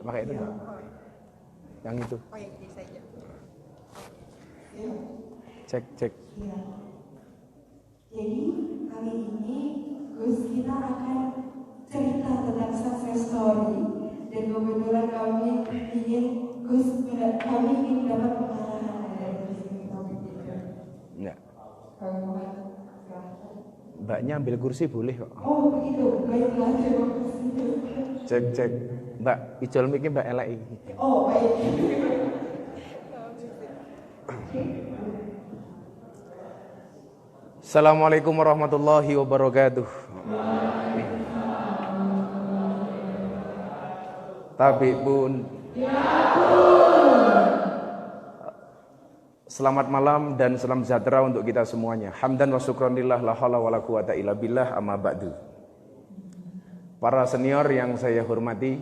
pakai itu enggak? Yang itu. Oh, yang ini saja. Cek. Ya. Jadi kali ini Gus kita akan cerita tentang success story dan kebetulan kami ingin dapat pengarahan dari sini topik itu. Enggak. Bagaimana? Mbaknya ambil kursi boleh kok. Oh begitu, baiklah terima kasih. Cek. Mbak, ijol miki Mbak elek iki. Oh baik. Assalamualaikum warahmatullahi wabarakatuh. Tapi pun selamat malam dan salam sejahtera untuk kita semuanya. Hamdan wa syukranillah la haula wala quwata illa billah amma ba'du. Para senior yang saya hormati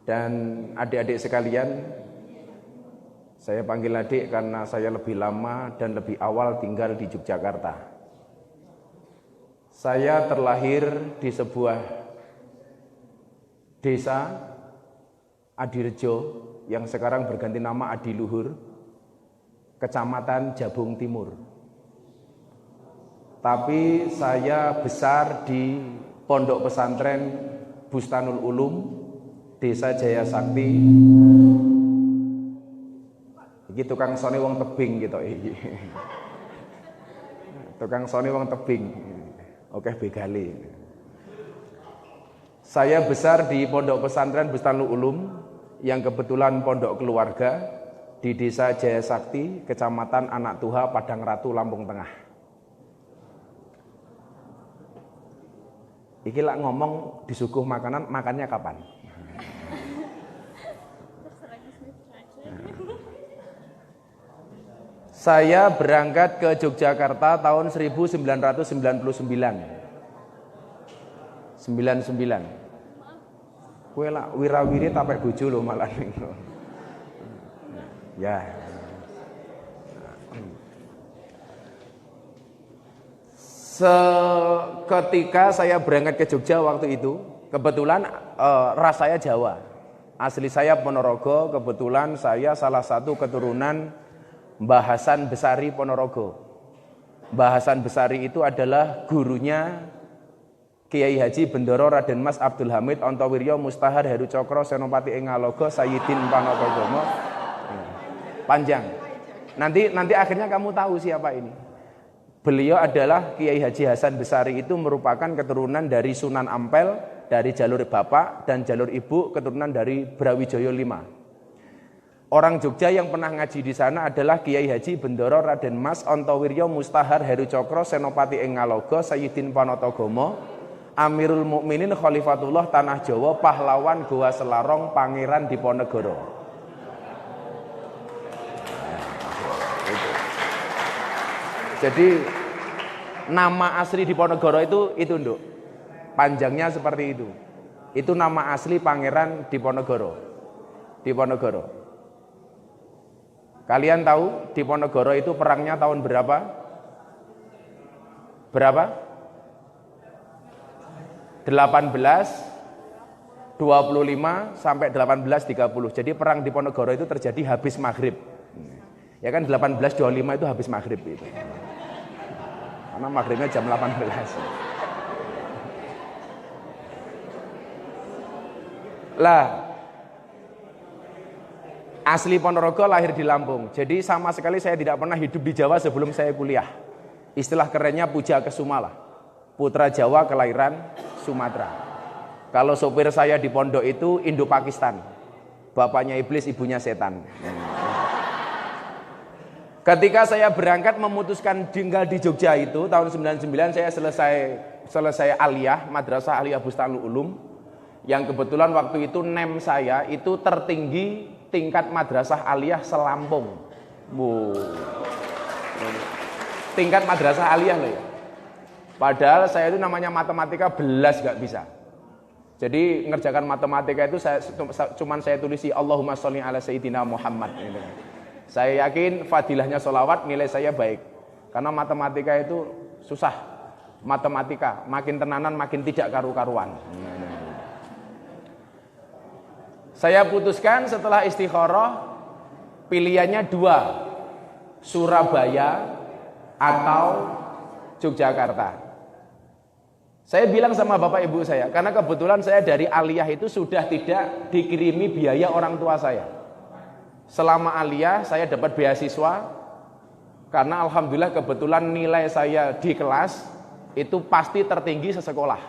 dan adik-adik sekalian, saya panggil adik karena saya lebih lama dan lebih awal tinggal di Yogyakarta. Saya terlahir di sebuah desa Adirejo yang sekarang berganti nama Adiluhur, Kecamatan Jabung Timur. Tapi saya besar di Pondok Pesantren Bustanul Ulum, Desa Jaya Sakti. Iki tukang sone wong tebing gitu iki. Tukang sone wong tebing. Oke begale. Saya besar di Pondok Pesantren Bustanul Ulum yang kebetulan pondok keluarga di Desa Jaya Sakti, Kecamatan Anak Tuha, Padang Ratu, Lampung Tengah. Iki lak ngomong disuguh makanan, makannya kapan? Saya berangkat ke Yogyakarta tahun 1999. 99. Kowe lak wirawiri tapek bojo lho malah ning. Ya. Ketika saya berangkat ke Jogja waktu itu, kebetulan ras saya Jawa. Asli saya Ponorogo, kebetulan saya salah satu keturunan Mbah Hasan Besari Ponorogo. Mbah Hasan Besari itu adalah gurunya Kiai Haji Bendoro Raden Mas Abdul Hamid Ontowiryo Mustahar Heru Cokro Senopati ing Ngalogo Sayyidin Panotogomo. Panjang. Nanti akhirnya kamu tahu siapa ini. Beliau adalah Kiai Haji Hasan Besari, itu merupakan keturunan dari Sunan Ampel, dari jalur bapak, dan jalur ibu keturunan dari Brawijaya V. Orang Jogja yang pernah ngaji di sana adalah Kiai Haji Bendoro Raden Mas Ontowiryo Mustahar Heru Cokro Senopati ing Ngalogo Sayyidin Panotogomo Amirul Mukminin Khalifatullah Tanah Jawa, pahlawan Goa Selarong, Pangeran Diponegoro. Jadi nama asli Diponegoro itu Nduk. Panjangnya seperti itu. Itu nama asli Pangeran Diponegoro. Diponegoro. Kalian tahu Diponegoro itu perangnya tahun berapa? Berapa? 1825 sampai 1830. Jadi perang Diponegoro itu terjadi habis maghrib. Ya kan 1825 itu habis maghrib itu. Karena maghribnya jam 18. Lah, asli Ponorogo, lahir di Lampung. Jadi sama sekali saya tidak pernah hidup di Jawa sebelum saya kuliah. Istilah kerennya Puja Kesumala. Putra Jawa kelahiran Sumatera. Kalau sopir saya di pondok itu Indo-Pakistan. Bapaknya iblis, ibunya setan. Ketika saya berangkat memutuskan tinggal di Jogja itu tahun 99, saya selesai aliyah, Madrasah Aliyah Bustanul Ulum, yang kebetulan waktu itu NEM saya itu tertinggi tingkat Madrasah Aliyah se-Lampung. Tingkat Madrasah Aliyah loh ya. Padahal saya itu namanya matematika belas gak bisa. Jadi ngerjakan matematika itu cuman saya tulisi Allahumma sholli ala Sayyidina Muhammad gitu. Saya yakin fadilahnya sholawat, nilai saya baik. Karena matematika itu susah. Matematika, makin tenanan makin tidak karu-karuan. Saya putuskan setelah istikharah, pilihannya dua, Surabaya atau Yogyakarta. Saya bilang sama bapak ibu saya, karena kebetulan saya dari aliyah itu sudah tidak dikirimi biaya orang tua saya. Selama aliyah saya dapat beasiswa, karena alhamdulillah kebetulan nilai saya di kelas itu pasti tertinggi sesekolah.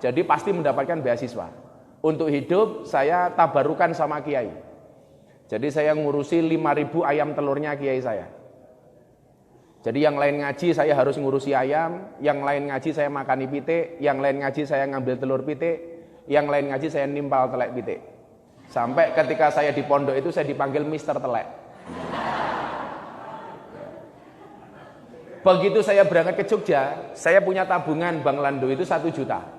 Jadi pasti mendapatkan beasiswa. Untuk hidup saya tabarukan sama kiai. Jadi saya ngurusi 5.000 ayam telurnya kiai saya. Jadi yang lain ngaji saya harus ngurusi ayam, yang lain ngaji saya makani pitik, yang lain ngaji saya ngambil telur pitik, yang lain ngaji saya nimpal telek pitik. Sampai ketika saya di pondok itu saya dipanggil Mister Telek. Begitu saya berangkat ke Jogja, saya punya tabungan Bang Lando itu 1 juta.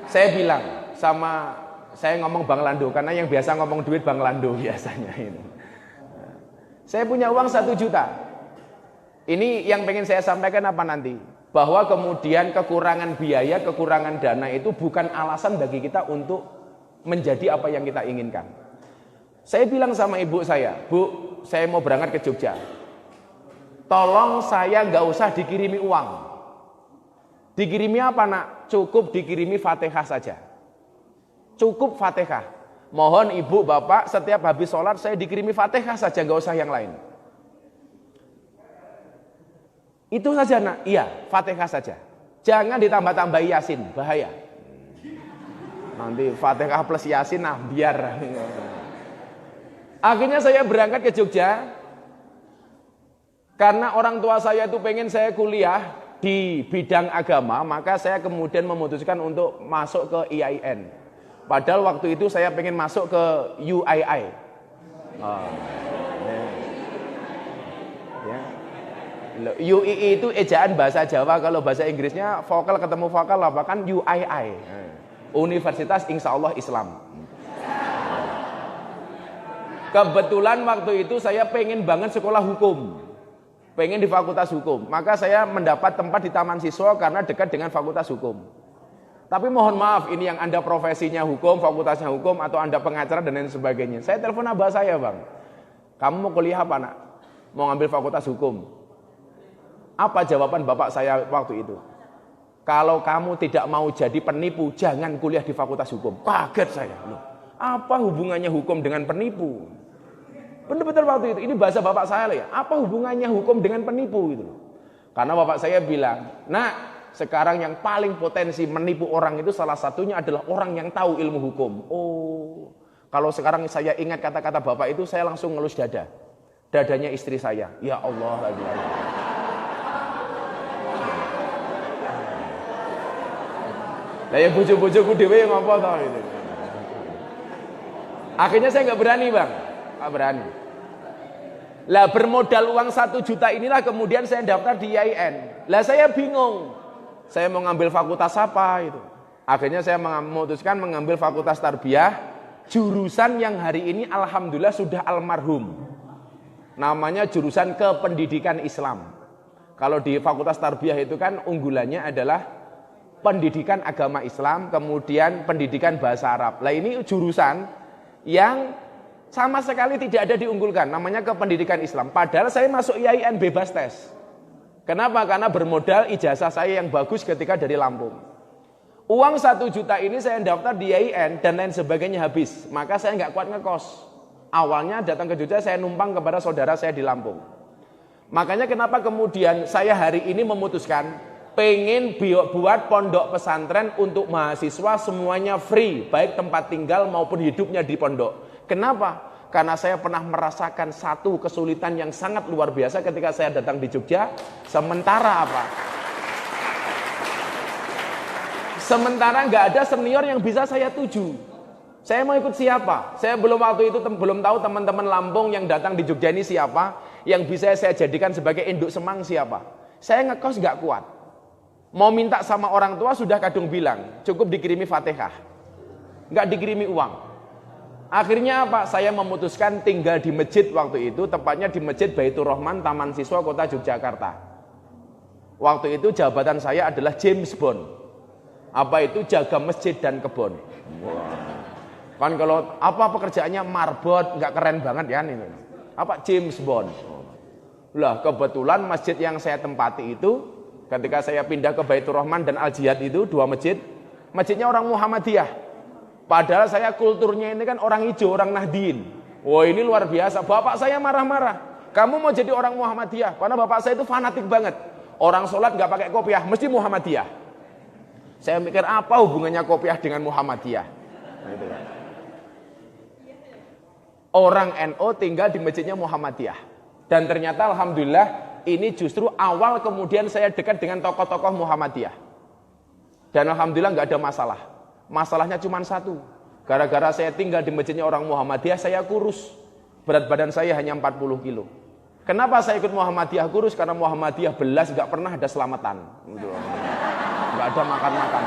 Saya bilang sama, saya ngomong Bang Lando, karena yang biasa ngomong duit Bang Lando biasanya ini. Saya punya uang 1 juta. Ini yang pengen saya sampaikan apa nanti? Bahwa kemudian kekurangan biaya, kekurangan dana itu bukan alasan bagi kita untuk menjadi apa yang kita inginkan. Saya bilang sama ibu saya, Bu, saya mau berangkat ke Jogja. Tolong saya nggak usah dikirimi uang. Dikirimi apa nak? Cukup dikirimi Fatihah saja. Cukup Fatihah. Mohon ibu bapak setiap habis sholat saya dikirimi Fatihah saja, nggak usah yang lain. Itu saja nak, iya Fatihah saja. Jangan ditambah-tambahi Yasin, bahaya. Nanti Fatihah plus Yasin, nah biar. Akhirnya saya berangkat ke Jogja, karena orang tua saya itu pengen saya kuliah di bidang agama, maka saya kemudian memutuskan untuk masuk ke IAIN. Padahal waktu itu saya pengen masuk ke UII. UII itu ejaan bahasa Jawa, kalau bahasa Inggrisnya vokal ketemu vokal apa kan UII, Universitas Insya Allah Islam. Kebetulan waktu itu saya pengen banget sekolah hukum, pengen di fakultas hukum, maka saya mendapat tempat di Taman Siswa karena dekat dengan fakultas hukum. Tapi mohon maaf, ini yang Anda profesinya hukum, fakultasnya hukum, atau Anda pengacara dan lain sebagainya. Saya telepon abah saya, Bang, kamu mau kuliah apa nak? Mau ngambil fakultas hukum. Apa jawaban bapak saya waktu itu? Kalau kamu tidak mau jadi penipu, jangan kuliah di fakultas hukum. Kaget saya. Loh, apa hubungannya hukum dengan penipu? Benar-benar waktu itu, ini bahasa bapak saya lah ya. Apa hubungannya hukum dengan penipu gitu? Karena bapak saya bilang, nah sekarang yang paling potensi menipu orang itu salah satunya adalah orang yang tahu ilmu hukum. Oh, kalau sekarang saya ingat kata-kata bapak itu, saya langsung ngelus dada. Dadanya istri saya. Ya Allah, lagi. Lah ya bojo-bojoku dhewe ngopo to itu. Akhirnya saya nggak berani, Bang. Nggak berani. Lah bermodal uang 1 juta inilah kemudian saya daftar di IAIN. Lah saya bingung. Saya mau ngambil fakultas apa itu. Akhirnya saya memutuskan mengambil fakultas tarbiyah, jurusan yang hari ini alhamdulillah sudah almarhum. Namanya jurusan kependidikan Islam. Kalau di fakultas tarbiyah itu kan unggulannya adalah pendidikan agama Islam, kemudian pendidikan bahasa Arab. Lah ini jurusan yang sama sekali tidak ada diunggulkan, namanya kependidikan Islam. Padahal saya masuk IAIN bebas tes. Kenapa? Karena bermodal ijazah saya yang bagus ketika dari Lampung. Uang 1 juta ini saya daftar di IAIN dan lain sebagainya habis. Maka saya nggak kuat ngekos. Awalnya datang ke Jogja saya numpang kepada saudara saya di Lampung. Makanya kenapa kemudian saya hari ini memutuskan pengen buat pondok pesantren untuk mahasiswa semuanya free, baik tempat tinggal maupun hidupnya di pondok. Kenapa? Karena saya pernah merasakan satu kesulitan yang sangat luar biasa ketika saya datang di Jogja. Sementara apa? Sementara nggak ada senior yang bisa saya tuju. Saya mau ikut siapa? Saya belum waktu itu belum tahu teman-teman Lampung yang datang di Jogja ini siapa, yang bisa saya jadikan sebagai induk semang siapa. Saya ngekos nggak kuat. Mau minta sama orang tua sudah kadung bilang, cukup dikirimi Fatihah. Nggak dikirimi uang. Akhirnya apa? Saya memutuskan tinggal di masjid waktu itu, tepatnya di Masjid Baitur Rahman, Taman Siswa, Kota Yogyakarta. Waktu itu jabatan saya adalah James Bond. Apa itu? Jaga masjid dan kebun. Wow. Kan kalau apa pekerjaannya marbot, nggak keren banget ya nih. Apa James Bond. Lah kebetulan masjid yang saya tempati itu ketika saya pindah ke Baitur Rahman dan Al Jihad itu dua masjid, masjidnya orang Muhammadiyah. Padahal saya kulturnya ini kan orang hijau, orang Nahdien. Wah ini luar biasa. Bapak saya marah-marah. Kamu mau jadi orang Muhammadiyah? Karena bapak saya itu fanatik banget. Orang sholat nggak pakai kopiah, mesti Muhammadiyah. Saya mikir apa hubungannya kopiah dengan Muhammadiyah? Gitu kan. Orang NU tinggal di masjidnya Muhammadiyah. Dan ternyata alhamdulillah ini justru awal kemudian saya dekat dengan tokoh-tokoh Muhammadiyah. Dan alhamdulillah nggak ada masalah. Masalahnya cuma satu. Gara-gara saya tinggal di masjidnya orang Muhammadiyah, saya kurus. Berat badan saya hanya 40 kilo. Kenapa saya ikut Muhammadiyah kurus? Karena Muhammadiyah belas nggak pernah ada selamatan. Nggak ada makan-makan.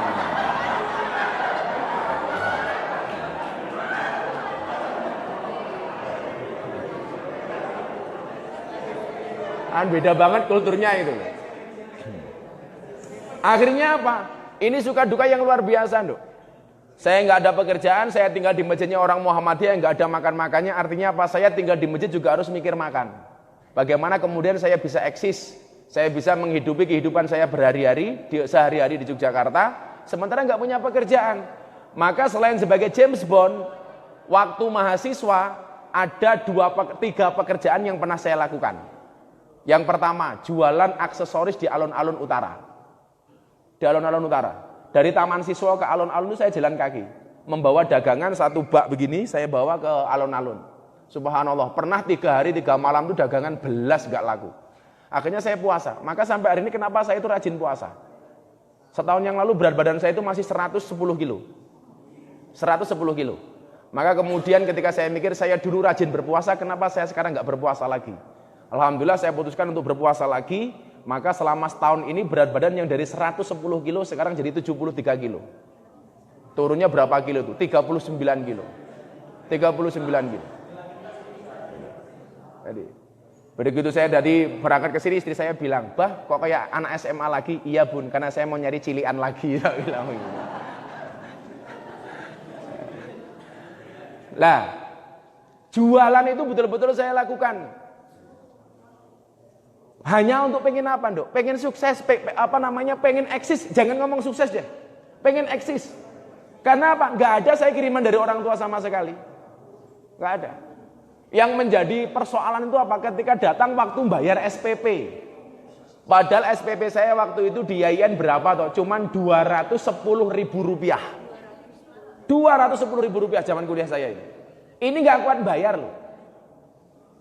Beda banget kulturnya itu. Akhirnya apa? Ini suka duka yang luar biasa, Nduk. Saya nggak ada pekerjaan, saya tinggal di masjidnya orang Muhammadiyah, nggak ada makan-makannya. Artinya apa? Saya tinggal di masjid juga harus mikir makan. Bagaimana kemudian saya bisa eksis, saya bisa menghidupi kehidupan saya sehari-hari di Yogyakarta, sementara nggak punya pekerjaan. Maka selain sebagai James Bond, waktu mahasiswa ada 3 pekerjaan yang pernah saya lakukan. Yang pertama, jualan aksesoris di alun-alun utara. Di alun-alun utara. Dari Taman Siswa ke alun-alun itu saya jalan kaki. Membawa dagangan 1 bak begini, saya bawa ke alun-alun. Subhanallah, pernah 3 hari 3 malam itu dagangan belas gak laku. Akhirnya saya puasa. Maka sampai hari ini kenapa saya itu rajin puasa. Setahun yang lalu berat badan saya itu masih 110 kilo. 110 kilo. Maka kemudian ketika saya mikir saya dulu rajin berpuasa, kenapa saya sekarang gak berpuasa lagi. Alhamdulillah saya putuskan untuk berpuasa lagi, maka selama setahun ini berat badan yang dari 110 kilo sekarang jadi 73 kilo. Turunnya berapa kilo itu? 39 kilo. 39 kilo. Jadi, begitu saya dari berangkat ke sini istri saya bilang, "Bah, kok kayak anak SMA lagi?" "Iya, Bun, karena saya mau nyari cilian lagi." Bilang gitu. Lah, jualan itu betul-betul saya lakukan. Hanya untuk pengen apa, Nduk? Pengen sukses, pengen eksis. Jangan ngomong sukses deh. Pengen eksis. Karena apa? Nggak ada saya kiriman dari orang tua sama sekali. Nggak ada. Yang menjadi persoalan itu apa? Ketika datang waktu bayar SPP. Padahal SPP saya waktu itu di IAIN berapa toh? Cuman 210.000 rupiah. 210.000 rupiah zaman kuliah saya ini. Ini nggak kuat bayar loh.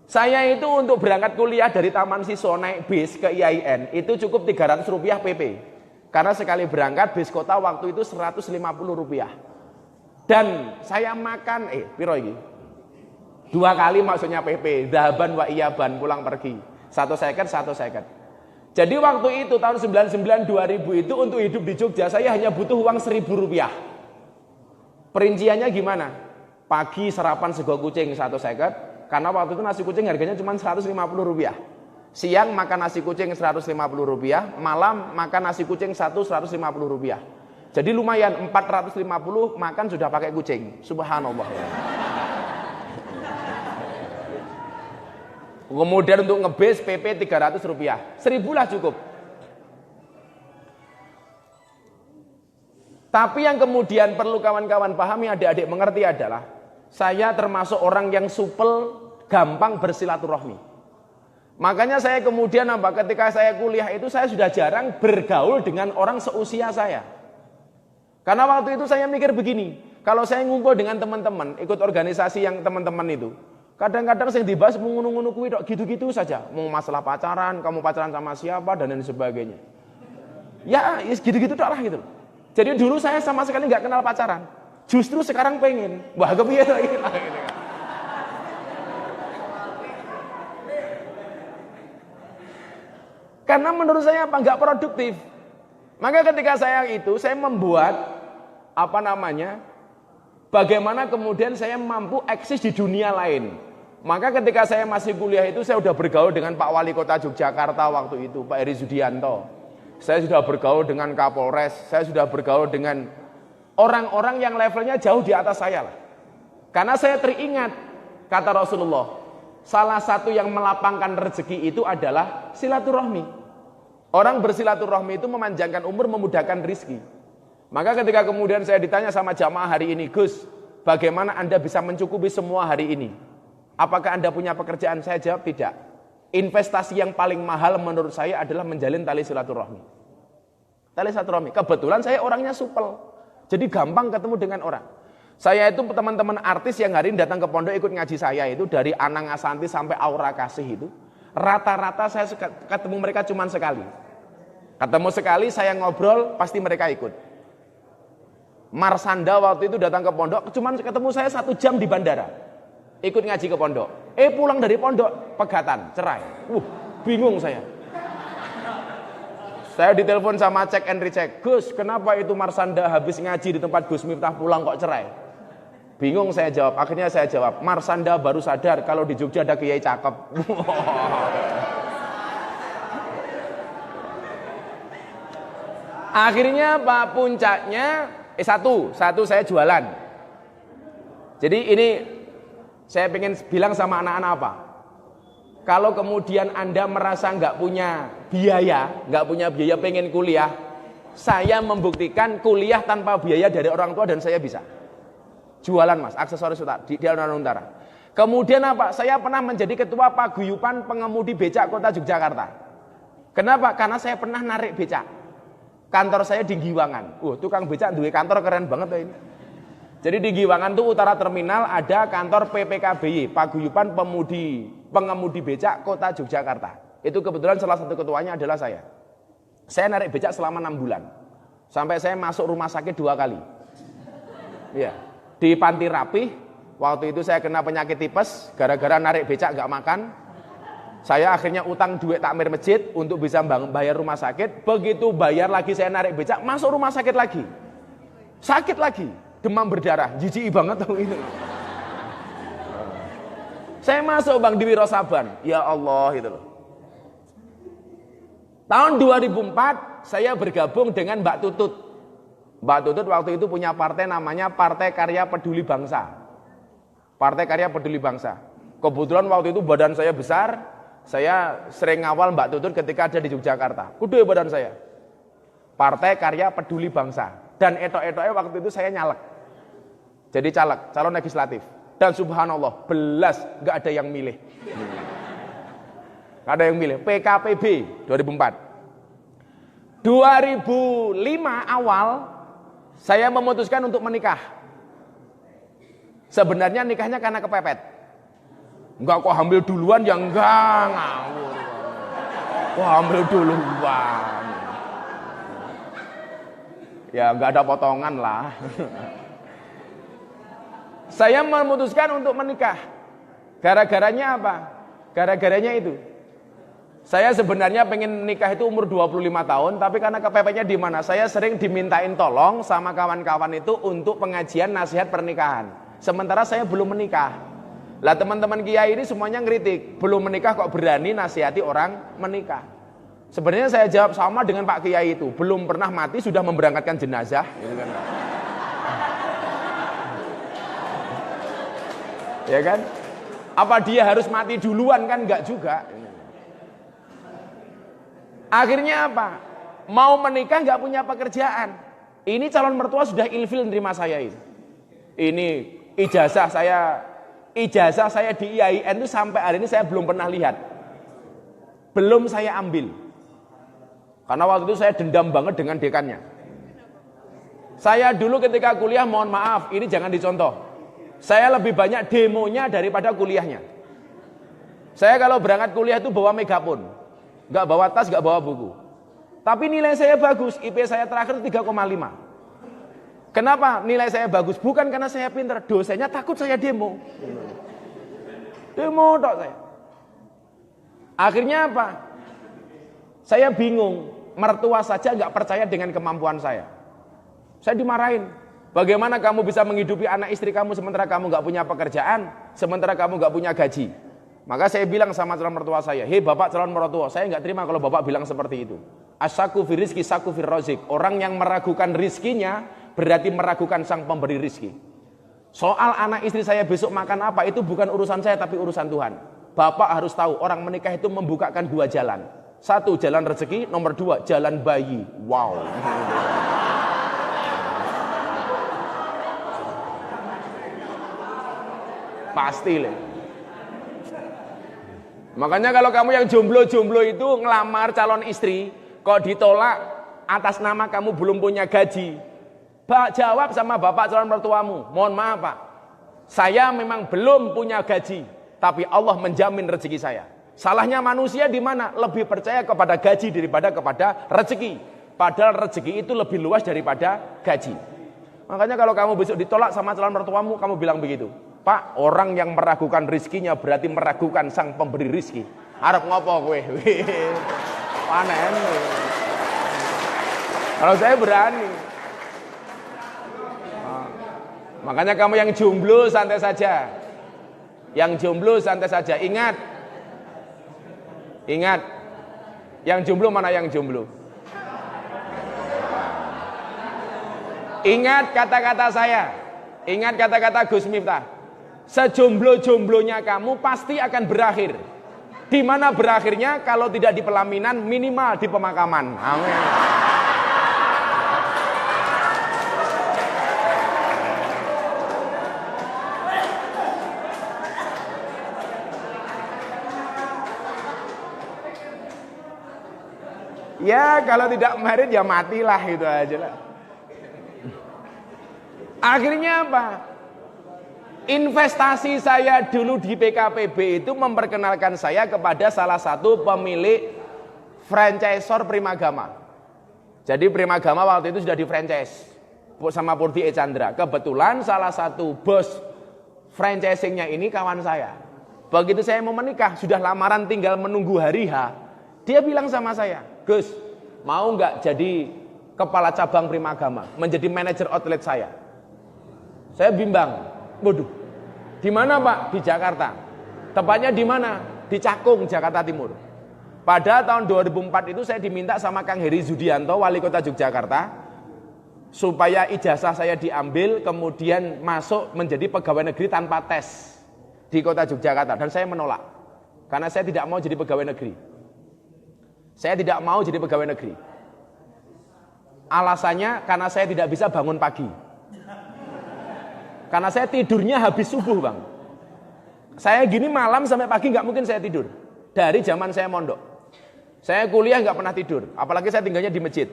Saya itu untuk berangkat kuliah dari Taman Siswa naik bis ke IAIN itu cukup 300 rupiah PP. Karena sekali berangkat bis kota waktu itu 150 rupiah. Dan saya makan, piro ini? 2 kali maksudnya PP, dahaban wa iyaban, pulang pergi. 1 second. Jadi waktu itu tahun 99 2000 itu untuk hidup di Jogja saya hanya butuh uang 1.000 rupiah. Perinciannya gimana? Pagi sarapan sego kucing 1 second. Karena waktu itu nasi kucing harganya cuma 150 rupiah. Siang makan nasi kucing 150 rupiah, malam makan nasi kucing 150 rupiah. Jadi lumayan 450 makan sudah pakai kucing. Subhanallah. Kemudian untuk ngebis PP 300 rupiah. 1.000 lah cukup. Tapi yang kemudian perlu kawan-kawan pahami, adik-adik mengerti adalah saya termasuk orang yang supel, gampang bersilaturahmi. Makanya saya kemudian ketika saya kuliah itu saya sudah jarang bergaul dengan orang seusia saya. Karena waktu itu saya mikir begini, kalau saya ngumpul dengan teman-teman, ikut organisasi yang teman-teman itu, kadang-kadang yang dibahas mengunu-ngunu kuwi gitu-gitu saja, mau masalah pacaran, kamu pacaran sama siapa dan lain sebagainya. Ya, gitu-gitu tok lah gitu. Jadi dulu saya sama sekali nggak kenal pacaran. Justru sekarang pengen. Wah, kepiye to iki? Karena menurut saya nggak produktif. Maka ketika saya membuat bagaimana kemudian saya mampu eksis di dunia lain. Maka ketika saya masih kuliah itu saya sudah bergaul dengan Pak Wali Kota Yogyakarta waktu itu, Pak Heri Sudianto. Saya sudah bergaul dengan Kapolres, saya sudah bergaul dengan orang-orang yang levelnya jauh di atas saya lah. Karena saya teringat kata Rasulullah, salah satu yang melapangkan rezeki itu adalah silaturahmi. Orang bersilaturahmi itu memanjangkan umur, memudahkan rizki. Maka ketika kemudian saya ditanya sama jamaah hari ini, Gus, bagaimana Anda bisa mencukupi semua hari ini? Apakah Anda punya pekerjaan? Saya jawab tidak. Investasi yang paling mahal menurut saya adalah menjalin tali silaturahmi. Tali silaturahmi. Kebetulan saya orangnya supel, jadi gampang ketemu dengan orang. Saya itu teman-teman artis yang hari ini datang ke pondok ikut ngaji saya itu, dari Anang Asanti sampai Aura Kasih itu, rata-rata saya ketemu mereka cuma sekali. Ketemu sekali, saya ngobrol, pasti mereka ikut. Marsanda waktu itu datang ke pondok, cuma ketemu saya 1 jam di bandara. Ikut ngaji ke pondok. Pulang dari pondok, pegatan, cerai. Bingung saya. Saya ditelepon sama cek and recheck. Gus, kenapa itu Marsanda habis ngaji di tempat Gus Miftah pulang kok cerai? Bingung saya jawab. Akhirnya saya jawab, Marsanda baru sadar kalau di Jogja ada kiai cakep. Akhirnya Pak, puncaknya satu saya jualan. Jadi ini saya pengen bilang sama anak-anak apa? Kalau kemudian Anda merasa nggak punya biaya pengen kuliah, saya membuktikan kuliah tanpa biaya dari orang tua dan saya bisa. Jualan Mas, aksesoris di alun-alun utara. Kemudian apa? Saya pernah menjadi ketua paguyuban pengemudi becak Kota Yogyakarta. Kenapa? Karena saya pernah narik becak. Kantor saya di Giwangan. Tukang becak duwe kantor keren banget loh ini. Jadi di Giwangan tuh utara terminal ada kantor PPKBY, Paguyuban Pengemudi Becak Kota Yogyakarta. Itu kebetulan salah satu ketuanya adalah saya. Saya narik becak selama 6 bulan. Sampai saya masuk rumah sakit 2 kali. Iya. Di Panti Rapih, waktu itu saya kena penyakit tipes gara-gara narik becak gak makan. Saya akhirnya utang duit takmir masjid untuk bisa bayar rumah sakit. Begitu bayar lagi saya narik becak, masuk rumah sakit lagi. Sakit lagi. Demam berdarah, jijik banget tuh itu. Saya masuk Bang di Wirosaban, ya Allah itu loh. Tahun 2004 saya bergabung dengan Mbak Tutut. Mbak Tutut waktu itu punya partai namanya Partai Karya Peduli Bangsa. Partai Karya Peduli Bangsa. Kebetulan waktu itu badan saya besar, saya sering ngawal Mbak Tutut ketika ada di Yogyakarta. Gede badan saya. Partai Karya Peduli Bangsa. Dan etok-etoknya waktu itu saya nyalek. Jadi caleg, calon legislatif. Dan subhanallah, belas gak ada yang milih. Gak ada yang milih. PKPB 2004. 2005 awal, saya memutuskan untuk menikah. Sebenarnya nikahnya karena kepepet. Enggak kok hamil duluan, ya enggak, ngawur. Kok hamil duluan. Ya enggak ada potongan lah. Saya memutuskan untuk menikah. Gara-garanya apa? Gara-garanya itu. Saya sebenarnya pengen nikah itu umur 25 tahun, tapi karena kepepetnya di mana? Saya sering dimintain tolong sama kawan-kawan itu untuk pengajian nasihat pernikahan. Sementara saya belum menikah. Lah teman-teman kiai ini semuanya ngeritik, belum menikah kok berani nasihati orang menikah. Sebenarnya saya jawab sama dengan Pak Kiai itu, belum pernah mati sudah memberangkatkan jenazah, gitu kan. Ya kan? Apa dia harus mati duluan kan? Enggak juga. Akhirnya apa? Mau menikah enggak punya pekerjaan. Ini calon mertua sudah ilfil nerima saya ini. Ini ijazah saya di IAIN itu sampai hari ini saya belum pernah lihat. Belum saya ambil. Karena waktu itu saya dendam banget dengan dekannya. Saya dulu ketika kuliah, mohon maaf, ini jangan dicontoh. Saya lebih banyak demonya daripada kuliahnya. Saya kalau berangkat kuliah itu bawa megapon. Gak bawa tas, gak bawa buku. Tapi nilai saya bagus, IP saya terakhir 3,5. Kenapa nilai saya bagus? Bukan karena saya pintar, dosennya takut saya demo. Demo dok saya. Akhirnya apa? Saya bingung, mertua saja gak percaya dengan kemampuan saya. Saya dimarahin. Bagaimana kamu bisa menghidupi anak istri kamu sementara kamu gak punya pekerjaan, sementara kamu gak punya gaji? Maka saya bilang sama calon mertua saya, hei bapak calon mertua, saya gak terima kalau bapak bilang seperti itu. Asyaku fi rizki, saku fi rozik. Orang yang meragukan rizkinya berarti meragukan sang pemberi rizki. Soal anak istri saya besok makan apa itu bukan urusan saya tapi urusan Tuhan. Bapak harus tahu orang menikah itu membukakan 2 jalan. 1 jalan rezeki, nomor 2 jalan bayi. Wow. Pasti le. Makanya kalau kamu yang jomblo-jomblo itu ngelamar calon istri, kok ditolak atas nama kamu belum punya gaji, jawab sama bapak calon mertuamu, mohon maaf Pak, saya memang belum punya gaji, tapi Allah menjamin rezeki saya. Salahnya manusia di mana? Lebih percaya kepada gaji daripada kepada rezeki. Padahal rezeki itu lebih luas daripada gaji. Makanya kalau kamu besok ditolak sama calon mertuamu, kamu bilang begitu, Pak, orang yang meragukan rizkinya berarti meragukan sang pemberi rizki. Arep ngopo kowe? Panen. Kalau saya berani. Makanya kamu yang jomblo santai saja. Yang jomblo santai saja. Ingat. Yang jomblo mana yang jomblo? Ingat kata-kata saya. Ingat kata-kata Gus Miftah. Sejomblo-jomblonya kamu pasti akan berakhir. Di mana berakhirnya? Kalau tidak di pelaminan, minimal di pemakaman. Amin. Ya kalau tidak married ya matilah, itu aja lah. Akhirnya apa? Investasi saya dulu di PKPB itu memperkenalkan saya kepada salah satu pemilik franchisor Primagama. Jadi Primagama waktu itu sudah di franchise sama Purdi E. Chandra. Kebetulan salah satu bos franchisingnya ini kawan saya. Begitu saya mau menikah, sudah lamaran tinggal menunggu hari H, dia bilang sama saya, Gus, mau nggak jadi kepala cabang Primagama, menjadi manajer outlet saya? Saya bimbang. Waduh, di mana Pak? Di Jakarta. Tepatnya di mana? Di Cakung, Jakarta Timur. Pada tahun 2004 itu saya diminta sama Kang Heri Zudianto, wali kota Yogyakarta, supaya ijazah saya diambil, kemudian masuk menjadi pegawai negeri tanpa tes di kota Yogyakarta. Dan saya menolak, karena saya tidak mau jadi pegawai negeri. Saya tidak mau jadi pegawai negeri. Alasannya karena saya tidak bisa bangun pagi. Karena saya tidurnya habis subuh Bang. Saya gini malam sampai pagi nggak mungkin saya tidur. Dari zaman saya mondok. Saya kuliah nggak pernah tidur. Apalagi saya tinggalnya di masjid.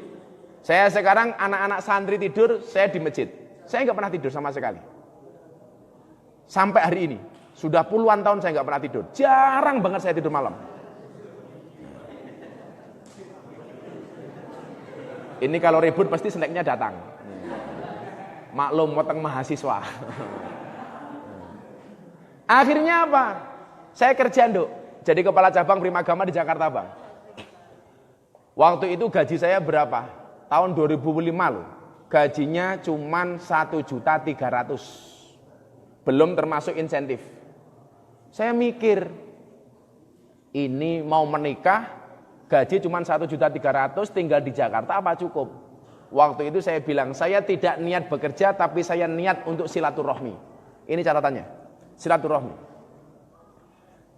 Saya sekarang anak-anak santri tidur, saya di masjid. Saya nggak pernah tidur sama sekali. Sampai hari ini. Sudah puluhan tahun saya nggak pernah tidur. Jarang banget saya tidur malam. Ini kalau ribut pasti snacknya datang. Maklum motong mahasiswa. Akhirnya apa? Saya kerja Nduk, jadi kepala cabang Primagama di Jakarta Bang. Waktu itu gaji saya berapa? Tahun 2005 loh. Gajinya cuman 1.300.000. Belum termasuk insentif. Saya mikir, ini mau menikah, gaji cuman 1.300.000, tinggal di Jakarta apa cukup? Waktu itu saya bilang, saya tidak niat bekerja, tapi saya niat untuk silaturahmi. Ini catatannya, silaturahmi.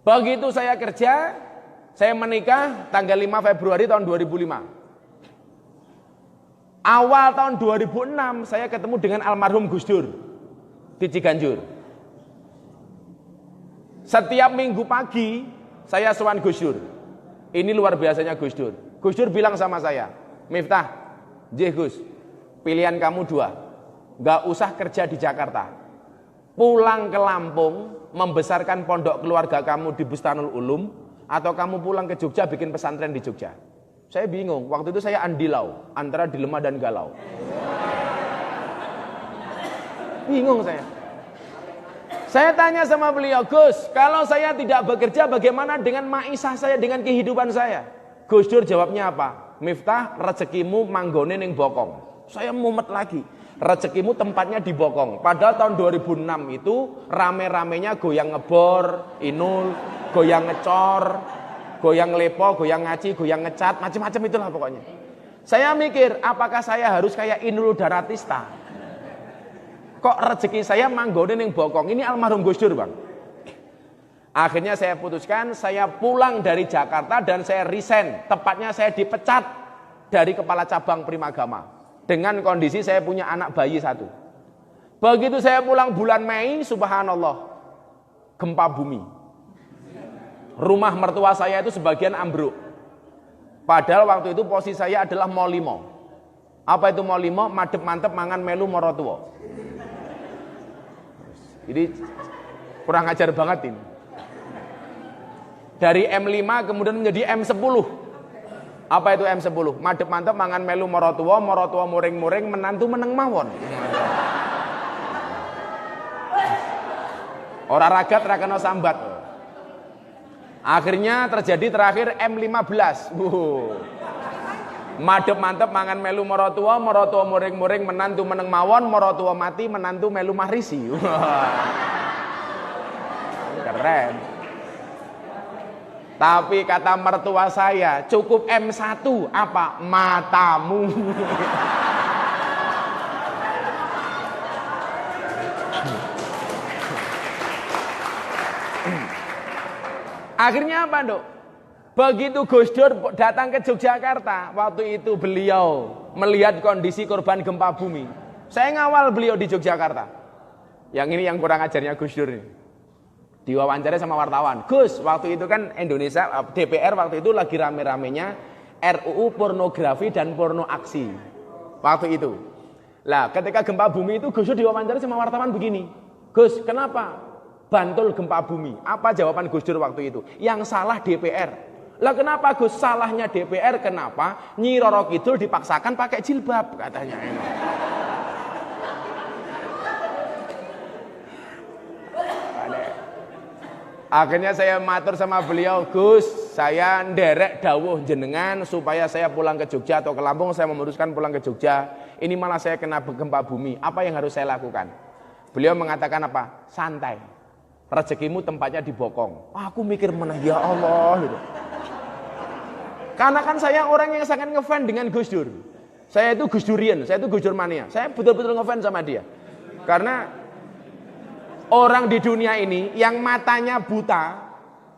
Begitu saya kerja, saya menikah tanggal 5 Februari tahun 2005. Awal tahun 2006, saya ketemu dengan almarhum Gus Dur di Ciganjur. Setiap minggu pagi, saya sowan Gus Dur. Ini luar biasanya Gus Dur. Gus Dur bilang sama saya, Miftah, Jih Gus, pilihan kamu 2. Gak usah kerja di Jakarta. Pulang ke Lampung, membesarkan pondok keluarga kamu di Bustanul Ulum, atau kamu pulang ke Jogja bikin pesantren di Jogja. Saya bingung, waktu itu saya andilau, antara dilema dan galau. Bingung saya. Saya tanya sama beliau, Gus, kalau saya tidak bekerja bagaimana dengan maisah saya, dengan kehidupan saya? Gus Dur jawabnya apa? Miftah, rezekimu manggone ning Bokong. Saya mumet lagi. Rezekimu tempatnya di Bokong. Padahal tahun 2006 itu rame-ramenya goyang ngebor, inul, goyang ngecor, goyang lepo, goyang ngaci, goyang ngecat, macam-macam itulah pokoknya. Saya mikir, apakah saya harus kayak Inul Daratista? kok rezeki saya manggone ning Bokong. Ini almarhum Gus Dur, Bang. Akhirnya saya putuskan, saya pulang dari Jakarta dan saya resign. Tepatnya saya dipecat dari kepala cabang Primagama. Dengan kondisi saya punya anak bayi 1. Begitu saya pulang bulan Mei, subhanallah, gempa bumi. Rumah mertua saya itu sebagian ambruk. Padahal waktu itu posisi saya adalah mall 5. Apa itu mall 5? Madep mantep mangan melu moro tuwa. Ini kurang ajar banget ini. Dari M5 kemudian menjadi M10. Apa itu M10? Madep mantep mangan melu moro tuwa muring-muring menantu meneng mawon. Ora ragat ra kena sambat. Akhirnya terjadi terakhir M15. Madep mantep mangan melu moro tuwa muring-muring menantu meneng mawon, moro tuwa mati menantu melu mahrisi. Keren. Tapi kata mertua saya, cukup M1, apa? Matamu. Akhirnya apa, Dok? Begitu Gus Dur datang ke Yogyakarta, waktu itu beliau melihat kondisi korban gempa bumi. Saya ngawal beliau di Yogyakarta. Yang ini yang kurang ajarnya Gus Dur ini. Diwawancara sama wartawan. Gus, waktu itu kan Indonesia, DPR waktu itu lagi rame-ramenya RUU pornografi dan porno aksi. Waktu itu. Lah, ketika gempa bumi itu Gus Dur diwawancara sama wartawan begini. Gus, kenapa Bantul gempa bumi? Apa jawaban Gus Dur waktu itu? Yang salah DPR. Lah kenapa Gus? Salahnya DPR kenapa? Nyi Roro Kidul dipaksakan pakai jilbab katanya. Akhirnya saya matur sama beliau, Gus, saya nderek dawuh jenengan supaya saya pulang ke Jogja atau ke Lampung, saya memutuskan pulang ke Jogja. Ini malah saya kena gempa bumi. Apa yang harus saya lakukan? Beliau mengatakan apa? Santai. Rezekimu tempatnya di Bokong. Aku mikir mana ya Allah gitu. Karena kan saya orang yang sangat ngefans dengan Gus Dur. Saya itu Gus Durian, saya itu Gus Dur mania. Saya betul-betul ngefans sama dia. Karena orang di dunia ini yang matanya buta,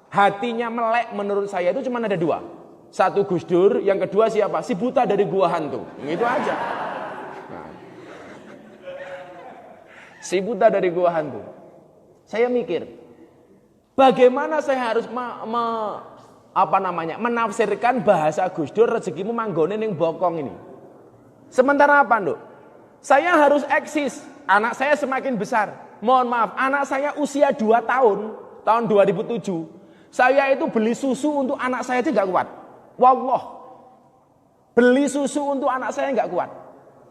hatinya melek menurut saya itu cuma ada 2. Satu Gus Dur, yang kedua siapa? Si buta dari gua hantu. Gitu aja. Nah. Si buta dari gua hantu. Saya mikir, bagaimana saya harus menafsirkan bahasa Gus Dur rezekimu manggone ning Bokong ini. Sementara apa, Nduk? Saya harus eksis. Anak saya semakin besar. Mohon maaf, anak saya usia 2 tahun 2007. Saya itu beli susu untuk anak saya aja gak kuat. Wallah. Beli susu untuk anak saya gak kuat.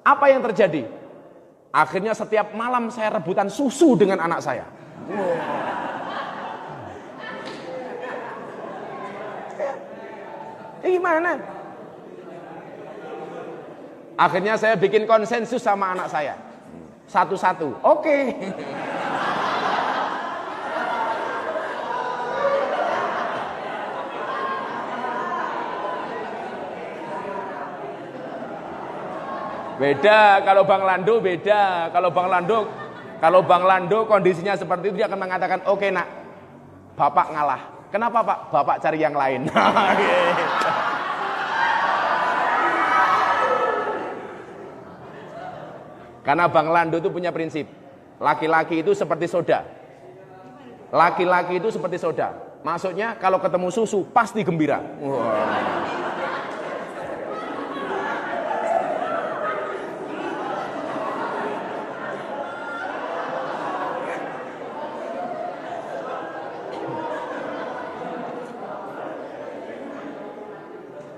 Apa yang terjadi? Akhirnya setiap malam saya rebutan susu dengan anak saya. Gimana? Akhirnya saya bikin konsensus sama anak saya. Satu-satu. Oke. Beda kalau Bang Lando beda. Kalau Bang Lando kondisinya seperti itu dia akan mengatakan, "Oke, Nak. Bapak ngalah." Kenapa, Pak? Bapak cari yang lain. Karena Bang Lando itu punya prinsip, laki-laki itu seperti soda. Laki-laki itu seperti soda. Maksudnya kalau ketemu susu pasti gembira.